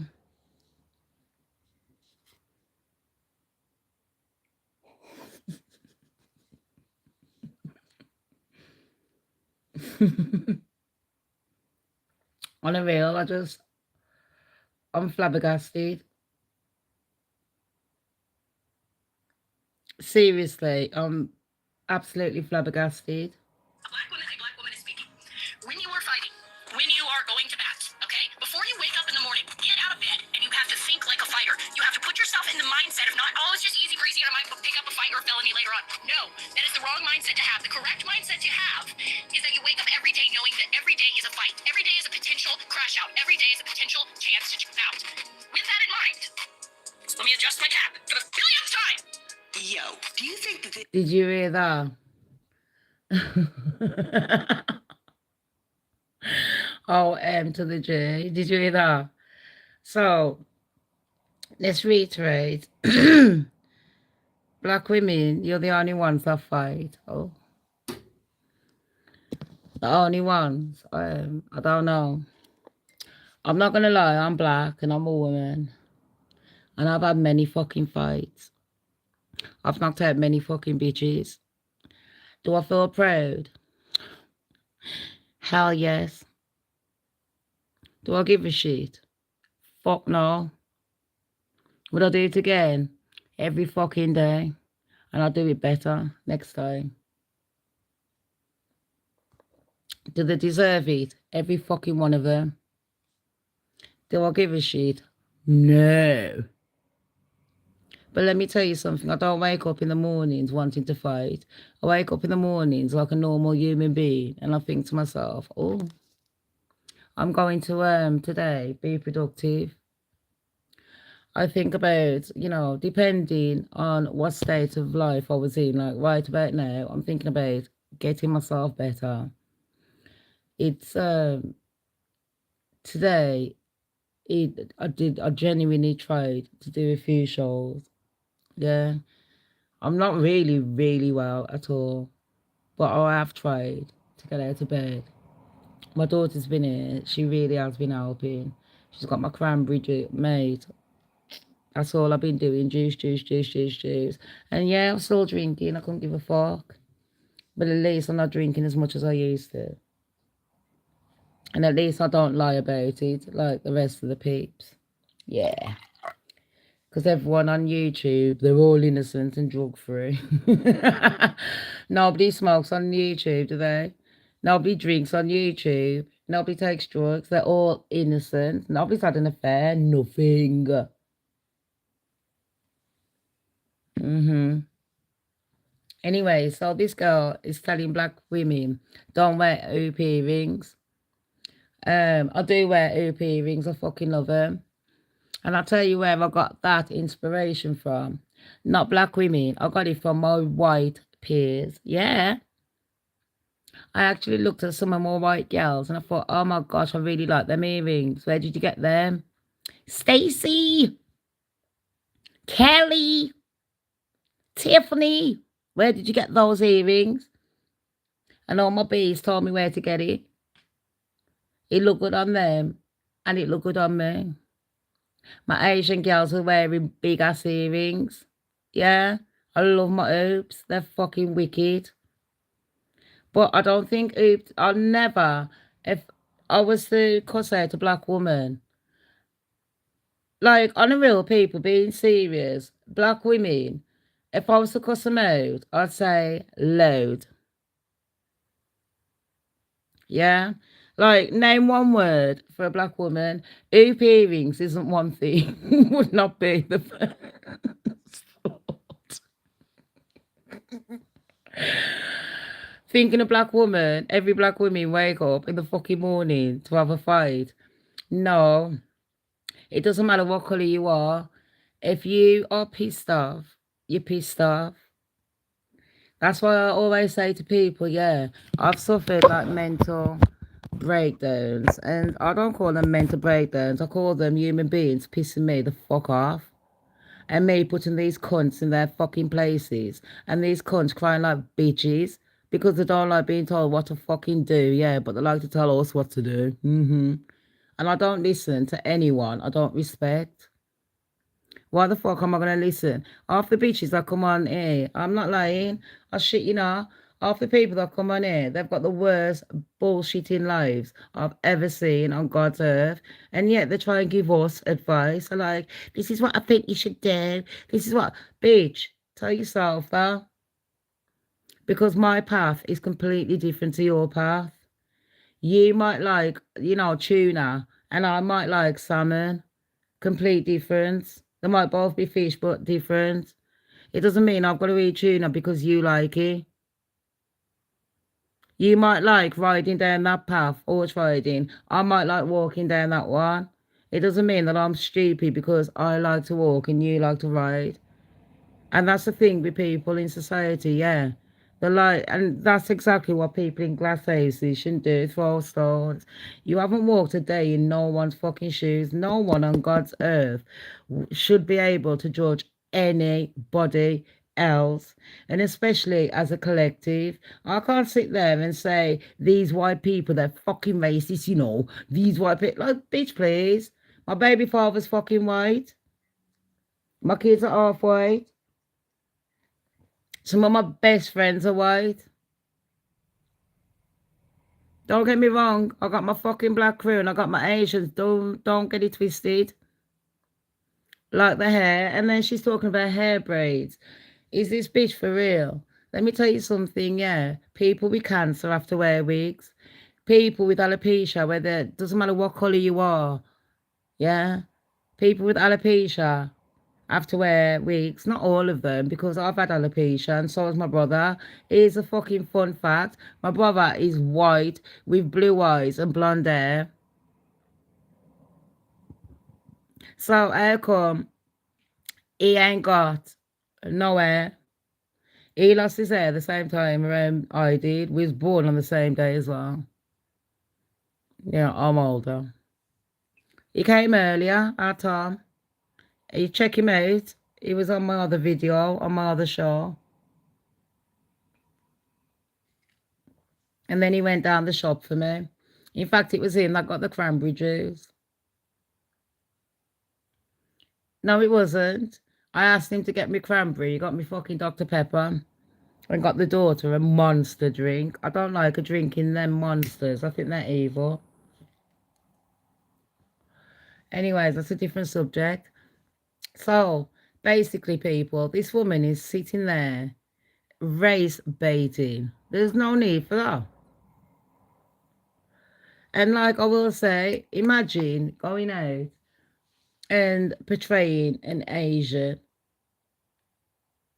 On a real, I'm flabbergasted. Seriously, I'm absolutely flabbergasted. A black woman is speaking. When you are fighting, when you are going to bat, okay? Before you wake up in the morning, get out of bed, and you have to think like a fighter. You have to put yourself in the mindset of not, oh, it's just easy breezy, and I might pick up a fight or a felony later on. No, that is the wrong mindset to have. The correct mindset to have is that you wake up every day knowing that every day is a fight. Every day is a potential crash out. Every day is a potential chance to chip out. With that in mind, let me adjust my cap for the millionth time. Yo, do you think that Did you hear that? Oh, M to the J. Did you hear that? So, let's reiterate. Black women, you're the only ones that fight. Oh, the only ones. I don't know. I'm not gonna lie, I'm black and I'm a woman. And I've had many fucking fights. I've knocked out many fucking bitches. Do I feel proud? Hell yes. Do I give a shit? Fuck no. Would I do it again? Every fucking day. And I'll do it better next time. Do they deserve it? Every fucking one of them. Do I give a shit? No. But let me tell you something. I don't wake up in the mornings wanting to fight. I wake up in the mornings like a normal human being. And I think to myself, oh, I'm going to today be productive. I think about, you know, depending on what state of life I was in, like right about now, I'm thinking about getting myself better. It's today I genuinely tried to do a few shows. Yeah. I'm not really well at all. But I have tried to get out of bed. My daughter's been here. She really has been helping. She's got my cranberry made. That's all I've been doing. Juice. And yeah, I'm still drinking. I couldn't give a fuck. But at least I'm not drinking as much as I used to. And at least I don't lie about it like the rest of the peeps. Yeah. Because everyone on YouTube, they're all innocent and drug-free. Nobody smokes on YouTube, do they? Nobody drinks on YouTube. Nobody takes drugs. They're all innocent. Nobody's had an affair. Nothing. Anyway, so this girl is telling black women, don't wear hoop earrings. I do wear hoop earrings. I fucking love them. And I'll tell you where I got that inspiration from. Not black women. I got it from my white peers. Yeah. I actually looked at some of my white girls and I thought, oh my gosh, I really like them earrings. Where did you get them? Stacy, Kelly, Tiffany. Where did you get those earrings? And all my bees told me where to get it. It looked good on them and it looked good on me. My Asian girls are wearing big ass earrings. Yeah, I love my hoops. They're fucking wicked. But I don't think hoops, I'll never, if I was to cuss out a black woman, like on a real people, being serious, black women, if I was to cuss them out, I'd say load. Yeah? Like, name one word for a black woman. Hoop earrings isn't one thing. Would not be the first thought. Thinking a black woman, every black woman wake up in the fucking morning to have a fight. No. It doesn't matter what colour you are. If you are pissed off, you're pissed off. That's why I always say to people, yeah, I've suffered like mental breakdowns. And I don't call them mental breakdowns. I call them human beings pissing me the fuck off. And me putting these cunts in their fucking places. And these cunts crying like bitches. Because they don't like being told what to fucking do, yeah. But they like to tell us what to do. And I don't listen to anyone I don't respect. Why the fuck am I going to listen? Half the bitches that come on here, I'm not lying. I shit, you know. Half the people that come on here, they've got the worst bullshitting lives I've ever seen on God's earth. And yet they try and give us advice. They're like, this is what I think you should do. This is what... Bitch, tell yourself that. Because my path is completely different to your path. You might like, you know, tuna. And I might like salmon. Complete difference. They might both be fish, but different. It doesn't mean I've got to eat tuna because you like it. You might like riding down that path, horse riding. I might like walking down that one. It doesn't mean that I'm stupid because I like to walk and you like to ride. And that's the thing with people in society, yeah. They're like, and that's exactly what people in glass houses shouldn't do, throw stones. You haven't walked a day in no one's fucking shoes. No one on God's earth should be able to judge anybody else, and especially as a collective. I can't sit there and say these white people, they're fucking racist, you know. These white people, like, bitch, please. My baby father's fucking white. My kids are half white. Some of my best friends are white. Don't get me wrong. I got my fucking black crew and I got my Asians. Don't get it twisted. Like the hair. And then she's talking about hair braids. Is this bitch for real? Let me tell you something, yeah. People with cancer have to wear wigs. People with alopecia, whether doesn't matter what colour you are, yeah. People with alopecia have to wear wigs. Not all of them, because I've had alopecia and so has my brother. Here's a fucking fun fact. My brother is white with blue eyes and blonde hair. So how come he ain't got no hair? He lost his hair the same time around I did. We was born on the same day as well. Yeah, I'm older. He came earlier, our Tom. You check him out. He was on my other video, on my other show. And then he went down the shop for me. In fact, it was him that got the cranberry juice. No, it wasn't. I asked him to get me cranberry. He got me fucking Dr. Pepper. And got the daughter a monster drink. I don't like a drink in them monsters. I think they're evil. Anyways, that's a different subject. So, basically, people, this woman is sitting there race baiting. There's no need for that. And like I will say, imagine going out and portraying an Asian,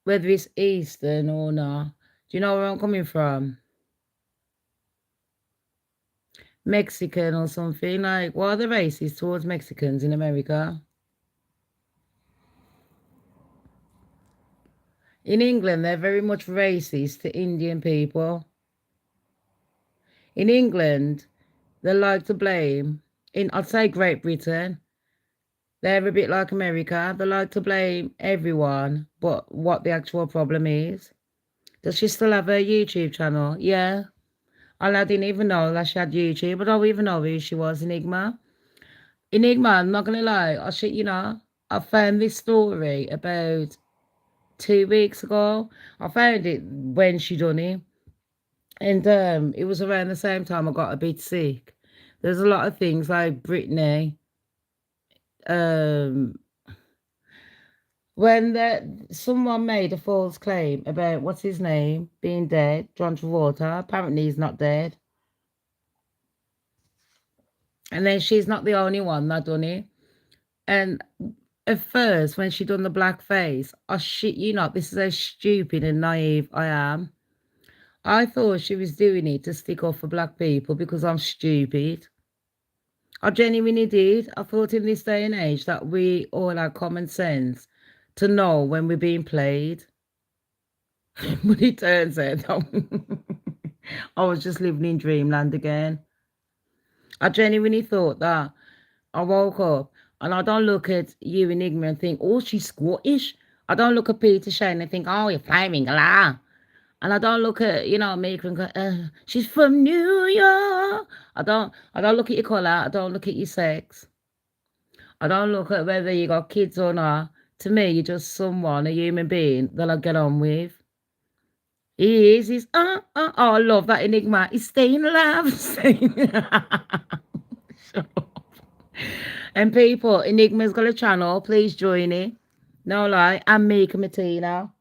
whether it's Eastern or not. Do you know where I'm coming from? Mexican or something. Like, what are the races towards Mexicans in America? In England, they're very much racist to Indian people. In England, they like to blame, I'd say Great Britain, they're a bit like America. They like to blame everyone, but what the actual problem is. Does she still have her YouTube channel? Yeah. And I didn't even know that she had YouTube. I don't even know who she was, Enigma. Enigma, I'm not going to lie. I found this story about 2 weeks ago. I found it when she done it. And it was around the same time I got a bit sick. There's a lot of things like Britney. When someone made a false claim about what's his name being dead, John Travolta. Apparently he's not dead. And then she's not the only one that done it. And at first, when she done the blackface, I shit you not, this is how stupid and naive I am. I thought she was doing it to stick off for black people because I'm stupid. I genuinely did. I thought in this day and age that we all had common sense to know when we're being played. But it turns out I was just living in dreamland again. I genuinely thought that. I woke up and I don't look at you, Enigma, and think, oh, she's Scottish. I don't look at Peter Shane and think, oh, you're flaming la. And I don't look at, Mika and go, she's from New York. I don't look at your colour. I don't look at your sex. I don't look at whether you got kids or not. To me, you're just someone, a human being that I get on with. He's, oh, I love that Enigma. He's staying alive. Shut up. And people, Enigma's got a channel. Please join it. No lie. I'm Mika Martina.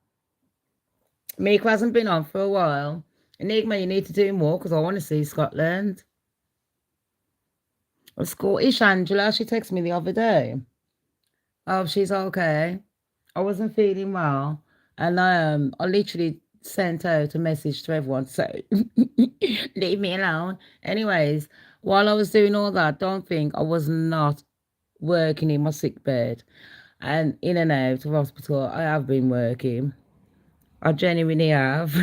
Mika hasn't been on for a while. Enigma, you need to do more because I want to see Scotland. Scottish Angela, she texted me the other day. Oh, she's okay. I wasn't feeling well. And I literally sent out a message to everyone to say, leave me alone. Anyways, while I was doing all that, don't think I was not working in my sick bed and in and out of hospital. I have been working. I genuinely have.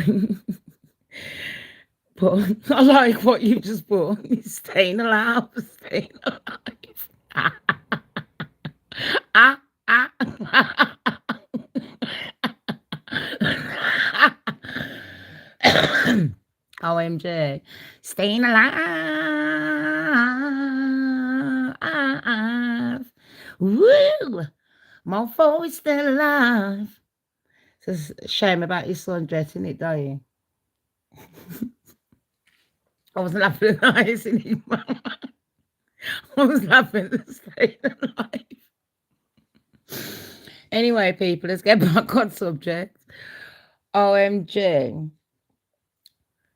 But I like what you just put. Staying alive, staying alive. OMG. Staying alive. Woo! Mofo is still alive. It's a shame about your son dressing it, don't you? I was laughing at the eyes in his mouth. I was laughing at the staying alive. Anyway, people, let's get back on subject. OMG.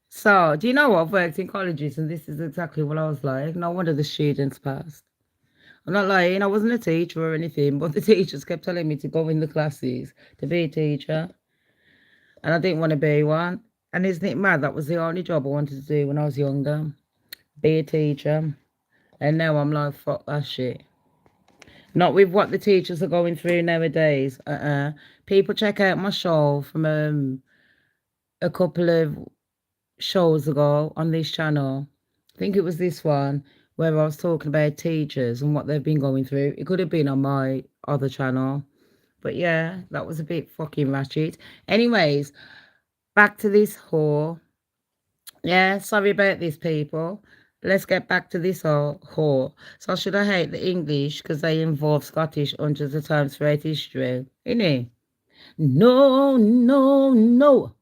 So, do you know what? I've worked in colleges and this is exactly what I was like. No wonder the students passed. I'm not lying, I wasn't a teacher or anything, but the teachers kept telling me to go in the classes to be a teacher. And I didn't want to be one. And isn't it mad? That was the only job I wanted to do when I was younger. Be a teacher. And now I'm like, fuck that shit. Not with what the teachers are going through nowadays. People check out my show from a couple of shows ago on this channel. I think it was this one where I was talking about teachers and what they've been going through. It could have been on my other channel. But yeah, that was a bit fucking ratchet. Anyways, back to this whore. Yeah, sorry about this, people. Let's get back to this whore. So should I hate the English because they involve Scottish hundreds of times throughout history? Innit? No, no, no.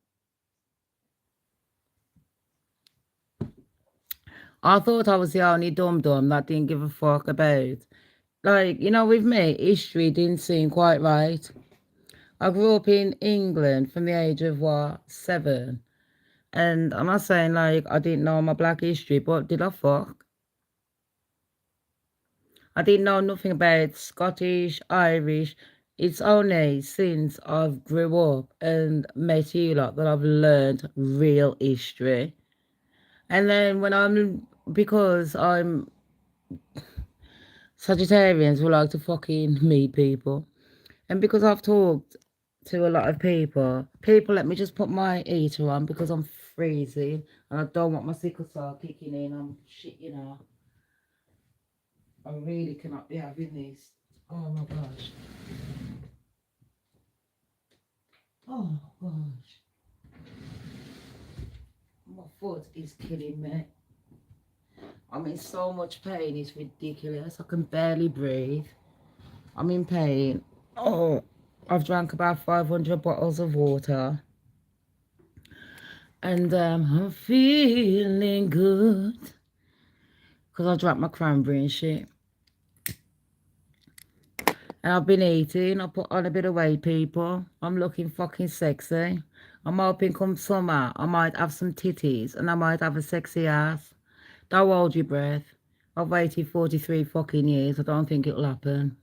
I thought I was the only dum-dum that didn't give a fuck about. Like, you know, with me, history didn't seem quite right. I grew up in England from the age of, 7. And I'm not saying, like, I didn't know my black history, but did I fuck? I didn't know nothing about Scottish, Irish. It's only since I've grew up and met you lot that I've learned real history. And then because I'm Sagittarians who like to fucking meet people. And because I've talked to a lot of people, let me just put my heater on because I'm freezing and I don't want my sickle cell kicking in. I'm shit, you know. I really cannot be having this. Oh my gosh. Oh gosh. My foot is killing me. I'm in so much pain, it's ridiculous. I can barely breathe. I'm in pain. Oh, I've drank about 500 bottles of water. And I'm feeling good. Because I drank my cranberry and shit. And I've been eating. I put on a bit of weight, people. I'm looking fucking sexy. I'm hoping come summer, I might have some titties. And I might have a sexy ass. Don't hold your breath. I've waited 43 fucking years. I don't think it'll happen.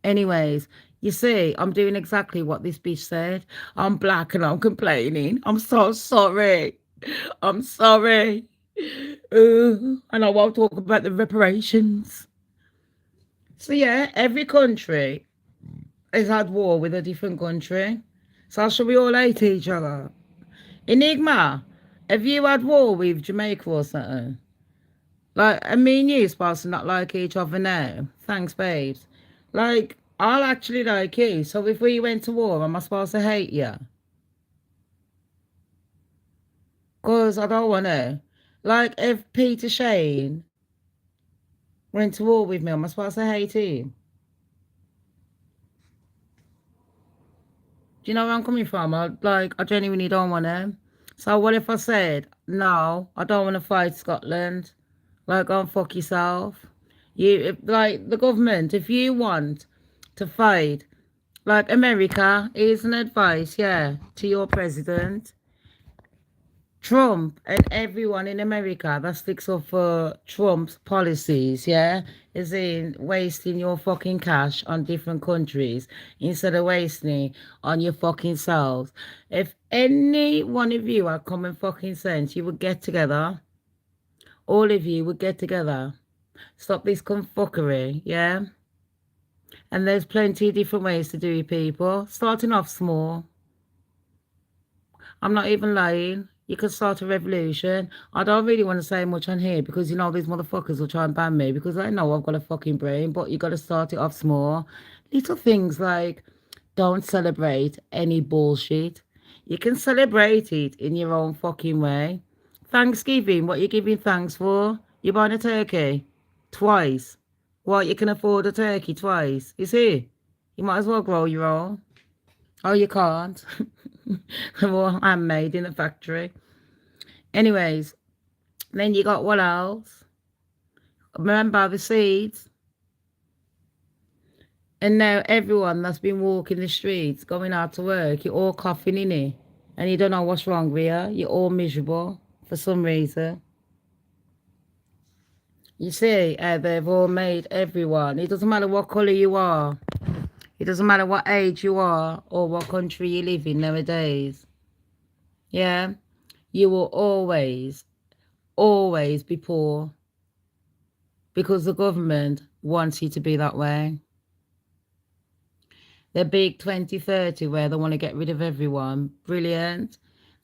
Anyways, you see, I'm doing exactly what this bitch said. I'm black and I'm complaining. I'm so sorry. I'm sorry. And I won't talk about the reparations. So yeah, every country has had war with a different country. So should we all hate each other? Enigma, have you had war with Jamaica or something? Like, I mean, you're supposed to not like each other now. Thanks, babes. Like, I'll actually like you. So if we went to war, am I supposed to hate you? Because I don't want to. Like, if Peter Shane went to war with me, am I supposed to hate him? Do you know where I'm coming from? I genuinely don't want to. So what if I said, no, I don't want to fight Scotland? Like, go and fuck yourself. Like, the government, if you want to fight, like, America, here's an advice, yeah, to your president. Trump and everyone in America that sticks up for Trump's policies, yeah, is in wasting your fucking cash on different countries instead of wasting it on your fucking selves. If any one of you had common fucking sense, you would get together. All of you would get together. Stop this fuckery, yeah? And there's plenty of different ways to do it, people. Starting off small. I'm not even lying. You could start a revolution. I don't really want to say much on here because, you know, these motherfuckers will try and ban me because they know I've got a fucking brain, but you got to start it off small. Little things like don't celebrate any bullshit. You can celebrate it in your own fucking way. Thanksgiving, what you giving thanks for? You buying a turkey? Twice. What, you can afford a turkey twice? You see? You might as well grow your own. Oh, you can't. They're all handmade in a factory. Anyways, then you got what else? Remember the seeds? And now everyone that's been walking the streets, going out to work, you're all coughing in it. And you don't know what's wrong with you. You're all miserable for some reason. You see how they've all made everyone. It doesn't matter what colour you are. It doesn't matter what age you are or what country you live in nowadays. Yeah? You will always, always be poor. Because the government wants you to be that way. The big 2030 where they want to get rid of everyone. Brilliant.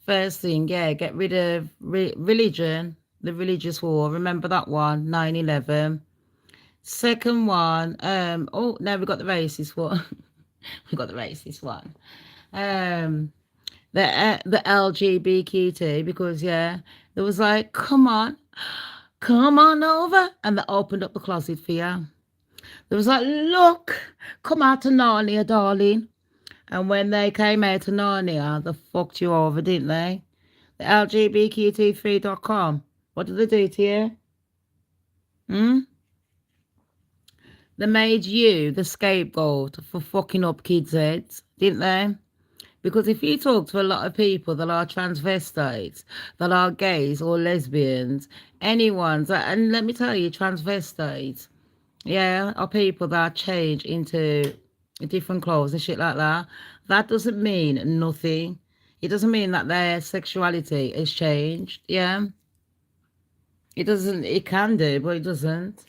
First thing, yeah, get rid of religion, the religious war. Remember that one, 9/11. Second one, oh, now we got the racist one. We got the racist one. The LGBTQ, because, yeah, there was like, come on over. And they opened up the closet for you. There was like, look, come out to Narnia, darling. And when they came out to Narnia, they fucked you over, didn't they? The LGBTQ3.com. What did they do to you? They made you the scapegoat for fucking up kids' heads, didn't they? Because if you talk to a lot of people that are transvestites, that are gays or lesbians, anyone's, and let me tell you, transvestites, yeah, are people that change into different clothes and shit like that. That doesn't mean nothing. It doesn't mean that their sexuality has changed, yeah? It doesn't, it can do, but it doesn't.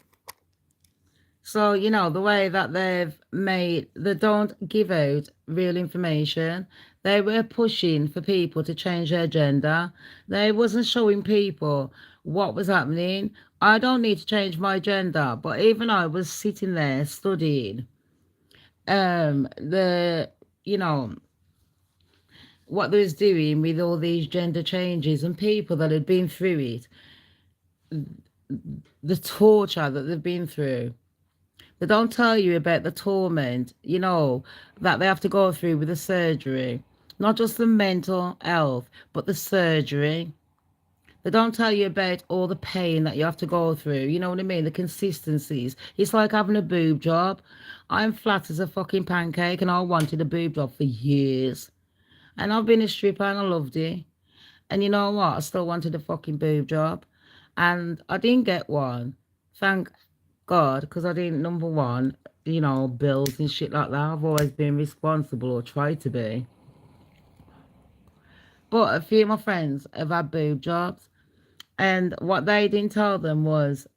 So, you know, the way that they've made, they don't give out real information. They were pushing for people to change their gender. They wasn't showing people what was happening. I don't need to change my gender, but even I was sitting there studying you know, what they was doing with all these gender changes and people that had been through it, the torture that they've been through. They don't tell you about the torment, you know, that they have to go through with the surgery. Not just the mental health, but the surgery. They don't tell you about all the pain that you have to go through. You know what I mean? The consistencies. It's like having a boob job. I'm flat as a fucking pancake and I wanted a boob job for years. And I've been a stripper and I loved it. And you know what? I still wanted a fucking boob job. And I didn't get one. Thank God, because I didn't, number one, you know, bills and shit like that. I've always been responsible or tried to be. But a few of my friends have had boob jobs. And what they didn't tell them was,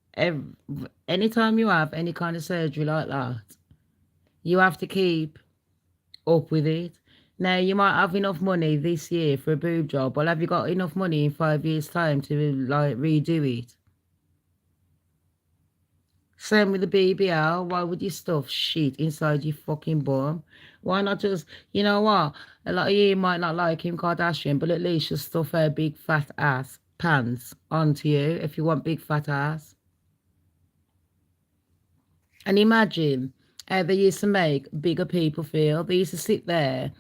anytime you have any kind of surgery like that, you have to keep up with it. Now, you might have enough money this year for a boob job, but have you got enough money in 5 years' time to, like, redo it? Same with the BBL. Why would you stuff shit inside your fucking bum? Why not just, you know what? A lot of you might not like Kim Kardashian, but at least just stuff her big fat ass pants onto you if you want big fat ass. And imagine how they used to make bigger people feel. They used to sit there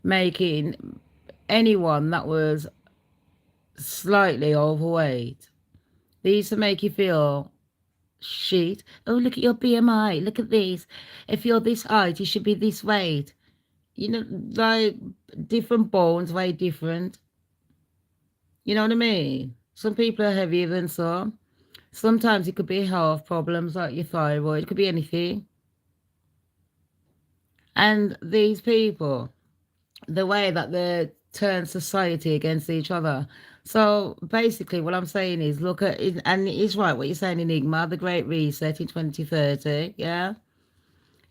making anyone that was slightly overweight, they used to make you feel shit. Oh, look at your BMI. Look at this. If you're this height, you should be this weight. You know, like different bones, very different. You know what I mean? Some people are heavier than some. Sometimes it could be health problems like your thyroid. It could be anything. And these people, the way that they turn society against each other. So basically what I'm saying is, look at it, and it's right what you're saying, Enigma, the Great Reset in 2030, yeah?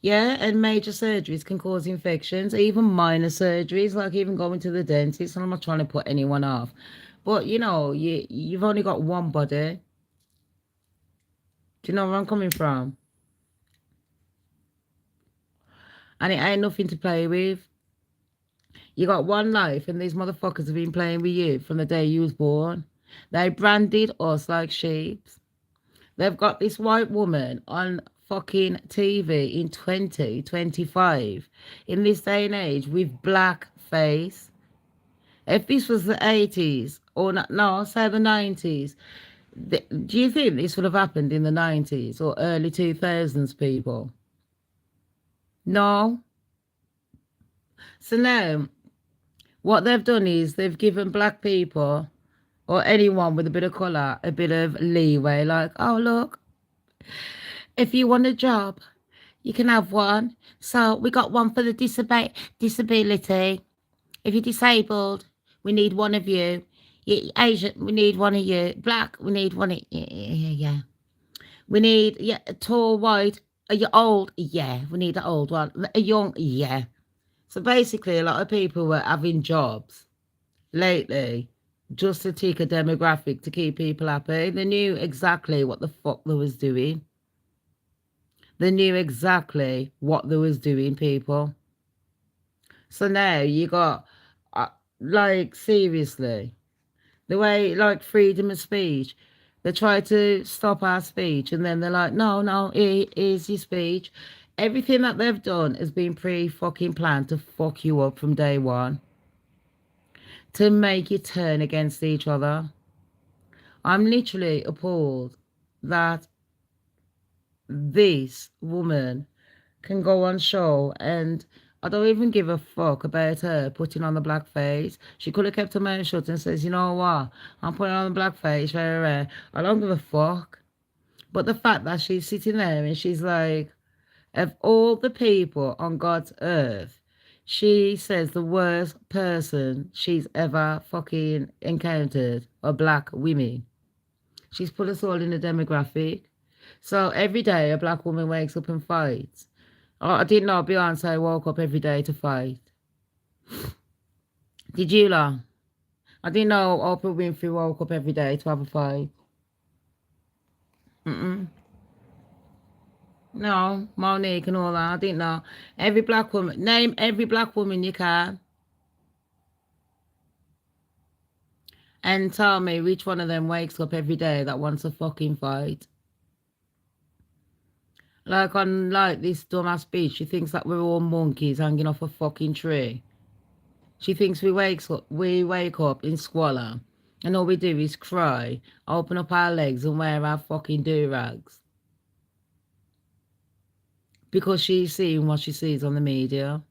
Yeah, and major surgeries can cause infections, even minor surgeries, like even going to the dentist. And I'm not trying to put anyone off. But, you know, you've only got one body. Do you know where I'm coming from? And it ain't nothing to play with. You got one life, and these motherfuckers have been playing with you from the day you was born. They branded us like sheep. They've got this white woman on fucking TV in 2025 in this day and age with black face. If this was the 80s or not, no, say the 90s, do you think this would have happened in the 90s or early 2000s, people? No. So now, what they've done is they've given black people or anyone with a bit of colour a bit of leeway. Like, oh, look, if you want a job, you can have one. So we got one for the disability. If you're disabled, we need one of you. You're Asian, we need one of you. Black, we need one of you. Yeah. We need tall, white. Are you old? Yeah, we need an old one. A young? Yeah. So basically, a lot of people were having jobs lately just to tick a demographic to keep people happy. They knew exactly what the fuck they was doing. They knew exactly what they was doing, people. So now you got, like, seriously, the way, like, freedom of speech, they try to stop our speech, and then they're like, no, here's your speech. Everything that they've done has been pre-fucking planned to fuck you up from day one, to make you turn against each other. I'm literally appalled that this woman can go on show, and I don't even give a fuck about her putting on the blackface. She could have kept her mouth shut and says, you know what, I'm putting on the blackface, very rare. I don't give a fuck. But the fact that she's sitting there and she's like, of all the people on God's earth, she says the worst person she's ever fucking encountered are black women. She's put us all in a demographic. So every day a black woman wakes up and fights. Oh, I didn't know Beyonce woke up every day to fight. Did you, lot? I didn't know Oprah Winfrey woke up every day to have a fight. No, Monique and all that. I didn't know. Every black woman. Name every black woman you can. And tell me which one of them wakes up every day that wants a fucking fight. Like on like this dumbass bitch, she thinks that we're all monkeys hanging off a fucking tree. She thinks we wake up in squalor, and all we do is cry, open up our legs and wear our fucking do-rags. Because she's seeing what she sees on the media.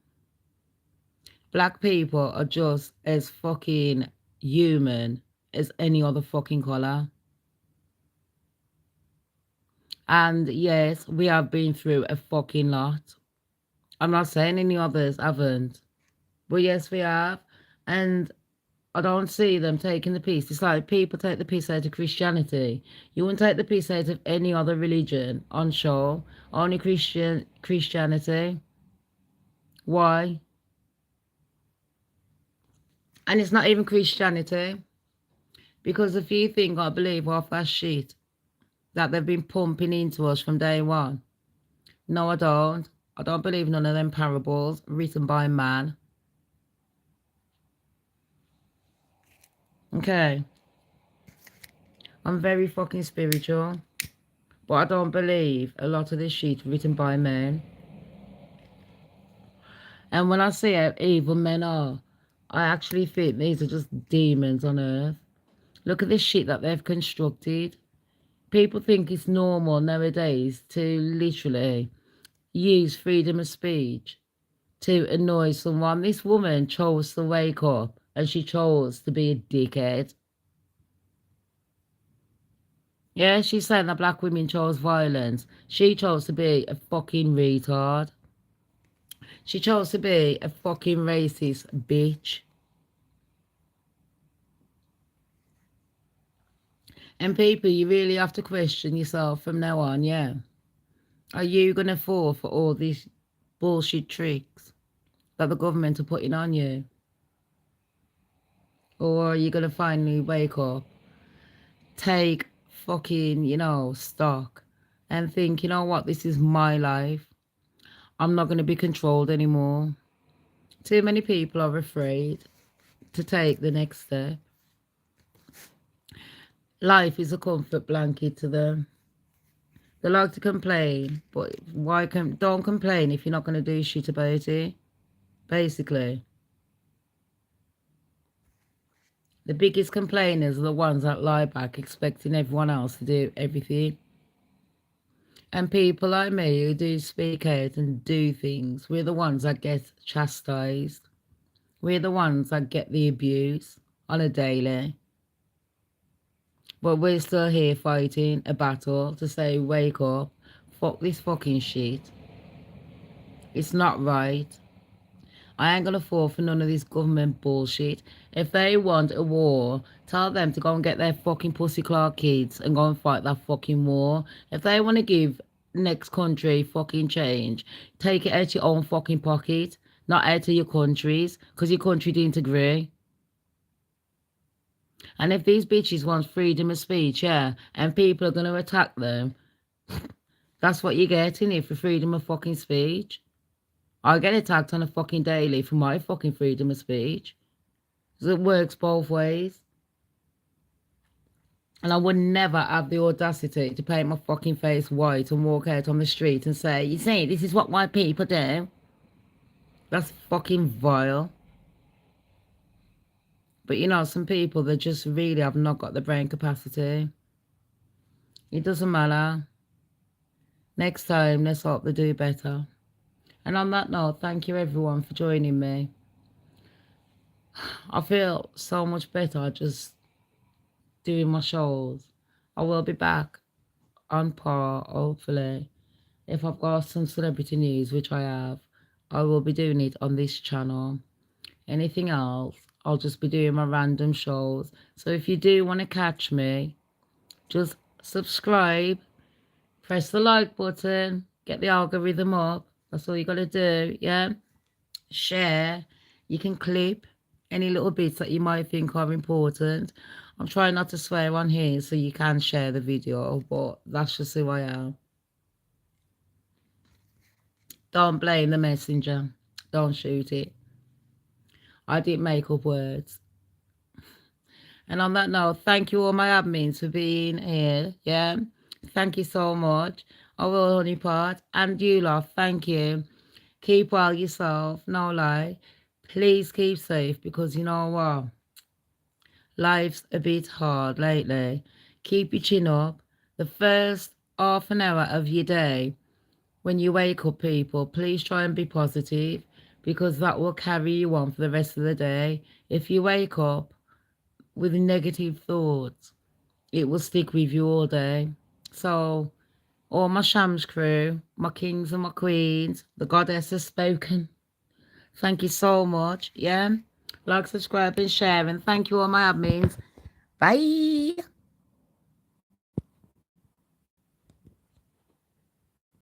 Black people are just as fucking human as any other fucking colour. And yes, we have been through a fucking lot. I'm not saying any others haven't. But yes, we have. And I don't see them taking the piss. It's like people take the piss out of Christianity. You wouldn't take the piss out of any other religion on show. Only Christianity. Why? And it's not even Christianity. Because if you think I believe half that shit that they've been pumping into us from day one. No, I don't. I don't believe none of them parables written by man. Okay. I'm very fucking spiritual. But I don't believe a lot of this shit written by men. And when I see how evil men are, I actually think these are just demons on earth. Look at this shit that they've constructed. People think it's normal nowadays to literally use freedom of speech to annoy someone. This woman chose to wake up and she chose to be a dickhead. Yeah, she's saying that black women chose violence. She chose to be a fucking retard. She chose to be a fucking racist bitch. And people, you really have to question yourself from now on, yeah. Are you going to fall for all these bullshit tricks that the government are putting on you? Or are you going to finally wake up, take fucking, stock and think, you know what, this is my life. I'm not going to be controlled anymore. Too many people are afraid to take the next step. Life is a comfort blanket to them. They like to complain, but don't complain if you're not going to do shit about it, basically. The biggest complainers are the ones that lie back expecting everyone else to do everything. And people like me who do speak out and do things, we're the ones that get chastised. We're the ones that get the abuse on a daily. But we're still here fighting a battle to say, wake up, fuck this fucking shit. It's not right. I ain't gonna fall for none of this government bullshit. If they want a war, tell them to go and get their fucking pussy claw kids and go and fight that fucking war. If they want to give next country fucking change, take it out your own fucking pocket, not out of your countries, because your country didn't agree. And if these bitches want freedom of speech, yeah, and people are going to attack them, that's what you're getting here for freedom of fucking speech. I get attacked on a fucking daily for my fucking freedom of speech. So it works both ways. And I would never have the audacity to paint my fucking face white and walk out on the street and say, you see, this is what white people do. That's fucking vile. But you know, some people, they just really have not got the brain capacity. It doesn't matter. Next time, let's hope they do better. And on that note, thank you everyone for joining me. I feel so much better just doing my shows. I will be back on par, hopefully. If I've got some celebrity news, which I have, I will be doing it on this channel. Anything else, I'll just be doing my random shows. So if you do want to catch me, just subscribe, press the like button, get the algorithm up. That's all you got to do, yeah? Share. You can clip any little bits that you might think are important. I'm trying not to swear on here so you can share the video, but that's just who I am. Don't blame the messenger. Don't shoot it. I didn't make up words. And on that note, thank you all my admins for being here, yeah? Thank you so much. I will, honeypot. And you, love, thank you. Keep well yourself, no lie. Please keep safe because you know what? Life's a bit hard lately. Keep your chin up. The first half an hour of your day, when you wake up, people, please try and be positive because that will carry you on for the rest of the day. If you wake up with negative thoughts, it will stick with you all day. So, all my Shamz crew, my kings and my queens, the Gaddis has spoken. Thank you so much, yeah? Like, subscribe and share, and thank you all my admins. Bye!